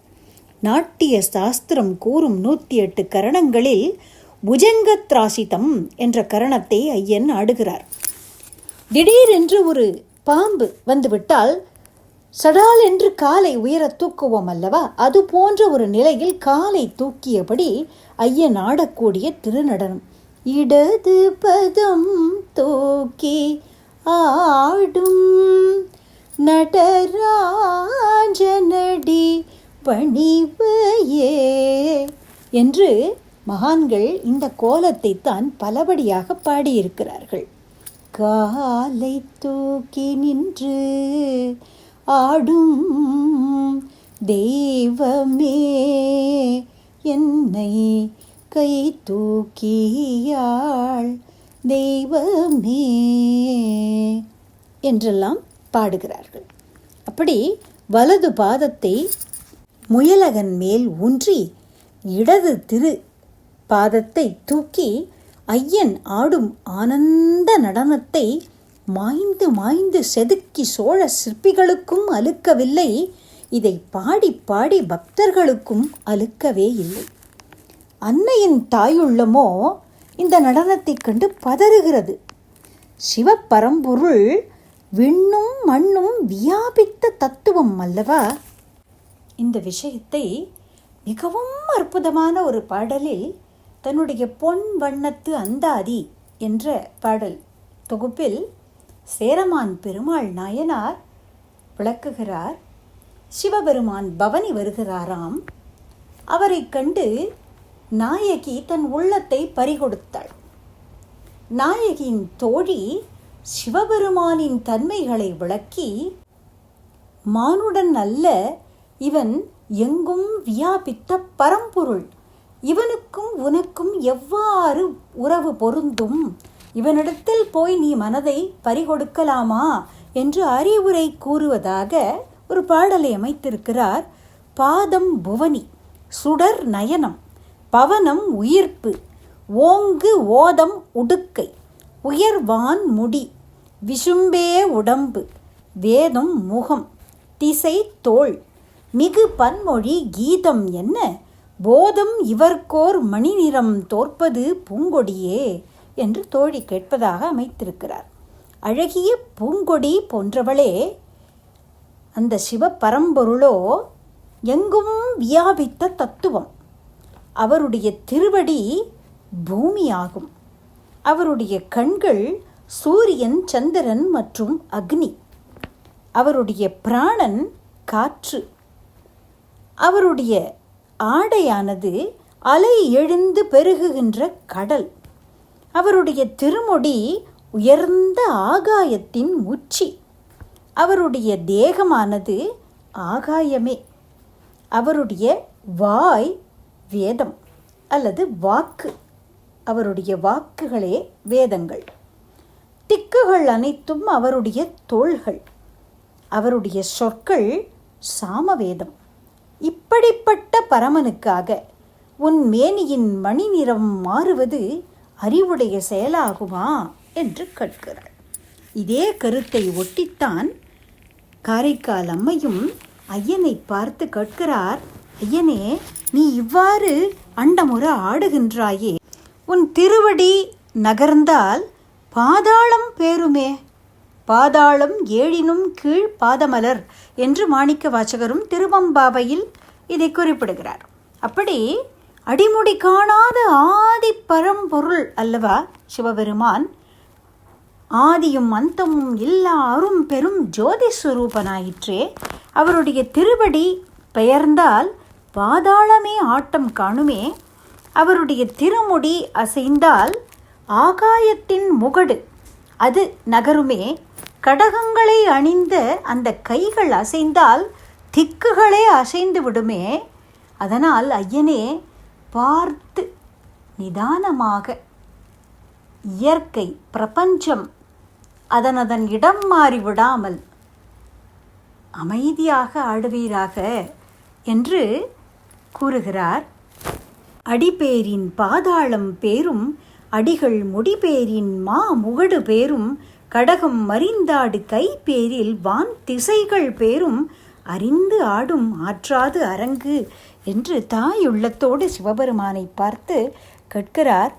நாட்டிய சாஸ்திரம் கூறும் 108 கரணங்களில் புஜங்கத்ராசிதம் என்ற கரணத்தை ஐயன் ஆடுகிறார். திடீரென்று ஒரு பாம்பு வந்துவிட்டால் சடால் என்று காலை உயர தூக்குவோம் அல்லவா? அது போன்ற ஒரு நிலையில் காலை தூக்கியபடி ஐயன் ஆடக்கூடிய திருநடனம். இடது பதம் தூக்கி ஆடும் நடராஜனடி பணிவையே என்று மகான்கள் இந்த கோலத்தை தான் பலபடியாக பாடியிருக்கிறார்கள். காலை தூக்கி நின்று ஆடும் தெய்வமே என்னை கை தூக்கியாள் தெய்வமே என்றெல்லாம் பாடுகிறார்கள். அப்படி வலது பாதத்தை முயலகன் மேல் ஊன்றி இடது திரு பாதத்தை தூக்கி ஐயன் ஆடும் ஆனந்த நடனத்தை மாய்ந்து மாய்ந்து செதுக்கி சோழ சிற்பிகளுக்கும் அலுக்கவில்லை இதை பாடி பாடி பக்தர்களுக்கும் அலுக்கவே இல்லை. அன்னையின் தாயுள்ளமோ இந்த நடனத்தைக் கண்டு பதறுகிறது. சிவபரம்பொருள் விண்ணும் மண்ணும் வியாபித்த தத்துவம் அல்லவா? இந்த விஷயத்தை மிகவும் அற்புதமான ஒரு பாடலில் தன்னுடைய பொன் வண்ணத்து அந்தாதி என்ற பாடல் தொகுப்பில் சேரமான் பெருமாள் நாயனார் விளக்குகிறார். சிவபெருமான் பவனி வருகிறாராம். அவரை கண்டு நாயகி தன் உள்ளத்தை பறிகொடுத்தாள். நாயகியின் தோழி சிவபெருமானின் தன்மைகளை விளக்கி, மானுடன் அல்ல, இவன் எங்கும் வியாபித்த பரம்பொருள், இவனுக்கும் உனக்கும் எவ்வாறு உறவு பொருந்தும், இவனிடத்தில் போய் நீ மனதை பறிகொடுக்கலாமா என்று அறிவுரை கூறுவதாக ஒரு பாடலை அமைத்திருக்கிறார். பாதம் புவனி, சுடர் நயனம், பவனம் உயிர்ப்பு, ஓங்கு ஓதம் உடுக்கை, உயர்வான் முடி, விசும்பே உடம்பு, வேதம் முகம், திசை தோள், மிகு பன்மொழி கீதம் என்ன, போதம் இவர்கோர் மணி நிறம் தோற்பது பூங்கொடியே என்று தோழி கேட்பதாக அமைத்திருக்கிறார். அழகிய பூங்கொடி போன்றவளே, அந்த சிவபரம்பொருளோ எங்கும் வியாபித்த தத்துவம். அவருடைய திருவடி பூமியாகும். அவருடைய கண்கள் சூரியன், சந்திரன் மற்றும் அக்னி. அவருடைய பிராணன் காற்று. அவருடைய ஆடையானது அலை எழுந்து பெருகுகின்ற கடல். அவருடைய திருமுடி உயர்ந்த ஆகாயத்தின் உச்சி. அவருடைய தேகமானது ஆகாயமே. அவருடைய வாய் வேதம் அல்லது வாக்கு. அவருடைய வாக்குகளே வேதங்கள். திக்குகள் அனைத்தும் அவருடைய தோள்கள். அவருடைய சொற்கள் சாமவேதம். இப்படிப்பட்ட பரமனுக்காக உன் மேனியின் மணி நிறம் மாறுவது அறிவுடைய செயலாகுமா என்று கேட்கிறாள். இதே கருத்தை ஒட்டித்தான் காரைக்கால் அம்மையும் ஐயனை பார்த்து கேட்கிறார். ஐயனே, நீ இவ்வாறு அண்டமுற ஆடுகின்றாயே, உன் திருவடி நகர்ந்தால் பாதாளம் பேருமே. பாதாளம் ஏழினும் கீழ் பாதமலர் என்று மாணிக்க வாசகரும் திருவம்பாவையில் இதை குறிப்பிடுகிறார். அப்படி அடிமுடி காணாத ஆதி பரம்பொருள் அல்லவா சிவபெருமான். ஆதியும் அந்தமும் இல்லா அரும் பெரும் ஜோதி சுரூபனாயிற்றே. அவருடைய திருவடி பெயர்ந்தால் பாதாளமே ஆட்டம் காணுமே. அவருடைய திருமுடி அசைந்தால் ஆகாயத்தின் முகடு அது நகருமே. கடகங்களை அணிந்த அந்த கைகள் அசைந்தால் திக்குகளே அசைந்து விடுமே. அதனால் ஐயனே, பார்த்து நிதானமாக இயற்கை பிரபஞ்சம் அதனதன் இடம் மாறி விடாமல் அமைதியாக ஆடுவீராக என்று கூறுகிறார். அடிபேரின் பாதாளம் பேரும், அடிகள் முடிபேரின் மா முகடு பேரும், கடகம் மறிந்தாடு கை பேரில் வான் திசைகள் பேரும், அறிந்து ஆடும் ஆற்றாது அரங்கு என்று தாயுள்ளத்தோடு சிவபெருமானை பார்த்து கேட்கிறார்.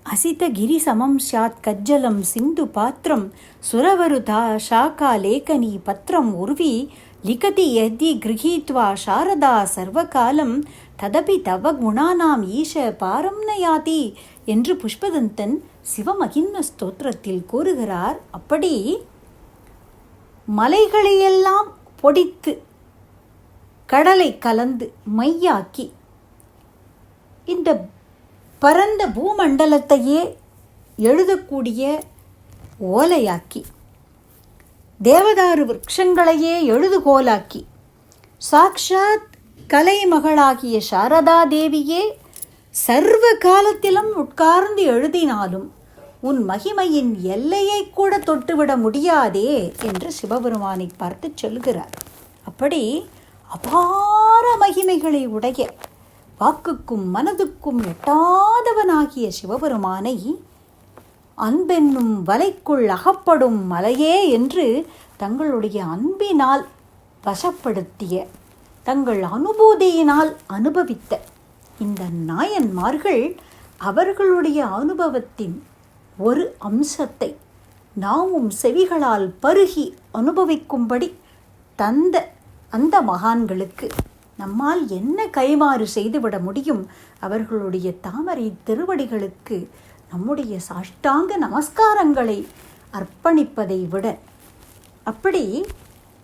அசித கிரி சமம் சாத் கஜ்ஜலம் சிந்து பாத்திரம் சுரவருதா ஷாக்கா லேகனி பத்திரம் உர்வி லிகதி யதி கிரகீத்வா சாரதா சர்வகாலம் ததபி தவ குணானாம் ஈஷ பாரம் நயாதி என்று புஷ்பதந்தன் சிவமகின்ன ஸ்தோத்திரத்தில் கூறுகிறார். அப்படி மலைகளையெல்லாம் பொடித்து கடலை கலந்து மையாக்கி இந்த பரந்த பூமண்டலத்தையே எழுதக்கூடிய ஓலையாக்கி, தேவதாரு விருட்சங்களையே எழுதுகோலாக்கி, சாக்ஷாத் கலைமகளாகிய சாரதா தேவியே சர்வ காலத்திலும் உட்கார்ந்து எழுதினாலும் உன் மகிமையின் எல்லையை கூட தொட்டுவிட முடியாதே என்று சிவபெருமானை பார்த்து சொல்கிறார். அப்படி அபார மகிமைகளை உடைய வாக்குக்கும் மனதுக்கும் எட்டாதவனாகிய சிவபெருமானை அன்பென்னும் வலைக்குள் அகப்படும் மலையே என்று தங்களுடைய அன்பினால் வசப்படுத்திய, தங்கள் அனுபூதியினால் அனுபவித்த இந்த நாயன்மார்கள் அவர்களுடைய அனுபவத்தின் ஒரு அம்சத்தை நாமும் செவிகளால் பருகி அனுபவிக்கும்படி தந்த அந்த மகான்களுக்கு நம்மால் என்ன கைமாறு செய்துவிட முடியும்? அவர்களுடைய தாமரை திருவடிகளுக்கு நம்முடைய சாஷ்டாங்க நமஸ்காரங்களை அர்ப்பணிப்பதை விட. அப்படி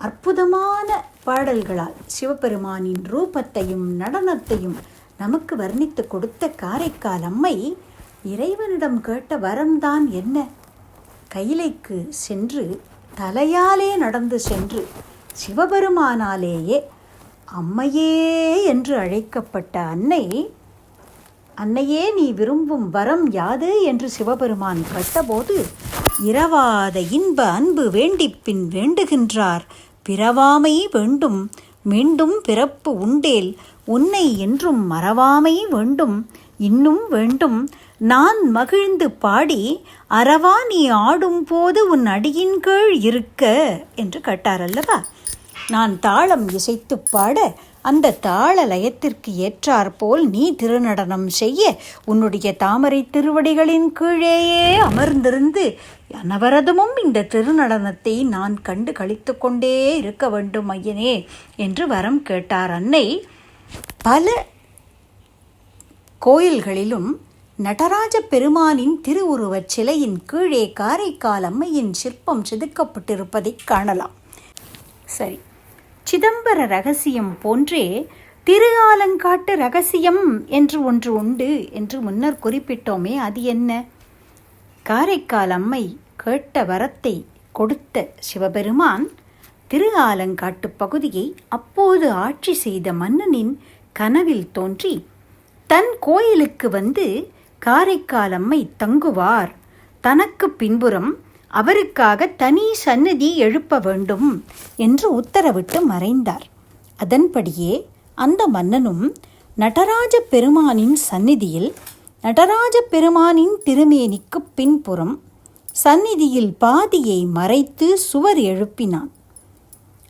அற்புதமான பாடல்களால் சிவபெருமானின் ரூபத்தையும் நடனத்தையும் நமக்கு வர்ணித்து கொடுத்த காரைக்கால் அம்மை இறைவனிடம் கேட்ட வரம்தான் என்ன? கைலைக்கு சென்று தலையாலே நடந்து சென்று சிவபெருமானாலேயே அம்மையே என்று அழைக்கப்பட்ட அன்னையே நீ விரும்பும் வரம் யாது என்று சிவபெருமான் கேட்டபோது, இரவாத இன்ப அன்பு வேண்டிப்பின் வேண்டுகின்றார், பிறவாமை வேண்டும், மீண்டும் பிறப்பு உண்டேல், உன்னை என்றும் மறவாமை வேண்டும், இன்னும் வேண்டும், நான் மகிழ்ந்து பாடி அறவா நீ ஆடும் போது உன் அடியின் கீழ் இருக்க என்று கேட்டார் அல்லவா? நான் தாளம் இசைத்து பாட அந்த தாள லயத்திற்கு ஏற்றாற்போல் நீ திருநடனம் செய்ய உன்னுடைய தாமரை திருவடிகளின் கீழேயே அமர்ந்திருந்து அனவரதமும் இந்த திருநடனத்தை நான் கண்டு கழித்து கொண்டே இருக்க வேண்டும் ஐயனே என்று வரம் கேட்டார் அன்னை. பல கோயில்களிலும் நடராஜ பெருமானின் திருவுருவச் சிலையின் கீழே காரைக்கால் அம்மையின் சிற்பம் செதுக்கப்பட்டிருப்பதை காணலாம். சரி, சிதம்பர ரகசியம் போன்றே திரு ஆலங்காட்டு ரகசியம் என்று ஒன்று உண்டு என்று முன்னர் குறிப்பிட்டோமே, அது என்ன? காரைக்கால் அம்மை கேட்ட வரத்தை கொடுத்த சிவபெருமான் திரு ஆலங்காட்டு பகுதியை அப்போது ஆட்சி செய்த மன்னனின் கனவில் தோன்றி தன் கோயிலுக்கு வந்து காரைக்கால் அம்மை தங்குவார், தனக்கு பின்புறம் அவருக்காக தனி சன்னதி எழுப்ப வேண்டும் என்று உத்தரவிட்டு மறைந்தார். அதன்படியே அந்த மன்னனும் நடராஜ பெருமானின் சந்நிதியில் நடராஜ பெருமானின் திருமேனிக்கு பின்புறம் சந்நிதியில் பாதியை மறைத்து சுவர் எழுப்பினான்.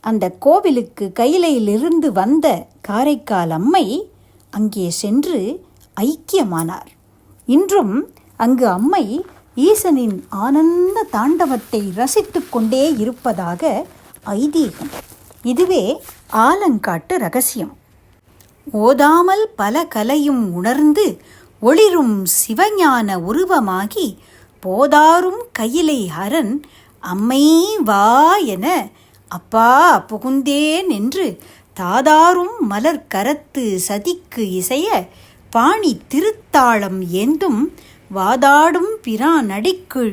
அந்த கோவிலுக்கு கையிலிருந்து வந்த காரைக்கால் அம்மை அங்கே சென்று ஐக்கியமானார். இன்றும் அங்கு அம்மை ஈசனின் ஆனந்த தாண்டவத்தை ரசித்து கொண்டே இருப்பதாக ஐதீகம். இதுவே ஆலங்காட்டு ரகசியம். ஓதாமல் பல கலையும் உணர்ந்து ஒளிரும் சிவஞான உருவமாகி போதாரும் கையிலை ஹரன் அம்மை வா என அப்பா புகுந்தேன் என்று தாதாரும் மலர் கரத்து சதிக்கு இசைய பாணி திருத்தாளம் ஏந்தும் வாதாடும் பிரான் அடிக்குள்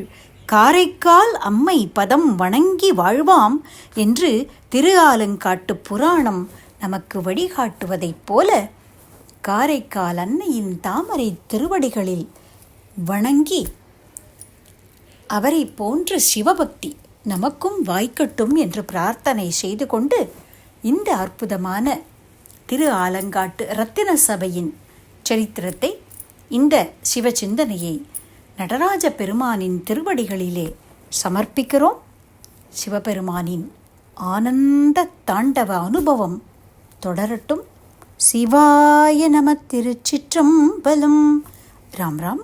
காரைக்கால் அம்மை பதம் வணங்கி வாழ்வாம் என்று திரு ஆலங்காட்டு புராணம் நமக்கு வழிகாட்டுவதைப் போல காரைக்கால் அன்னையின் தாமரை திருவடிகளில் வணங்கி அவரை போன்ற சிவபக்தி நமக்கும் வாய்க்கட்டும் என்று பிரார்த்தனை செய்து கொண்டு இந்த அற்புதமான திரு ஆலங்காட்டு இரத்தின சபையின் சரித்திரத்தை, இந்த சிவச்சிந்தனையை நடராஜ பெருமானின் திருவடிகளிலே சமர்ப்பிக்கிறோம். சிவபெருமானின் ஆனந்த தாண்டவ அனுபவம் தொடரட்டும். சிவாய நம. திருச்சிற்றம்பலம். ராம் ராம்.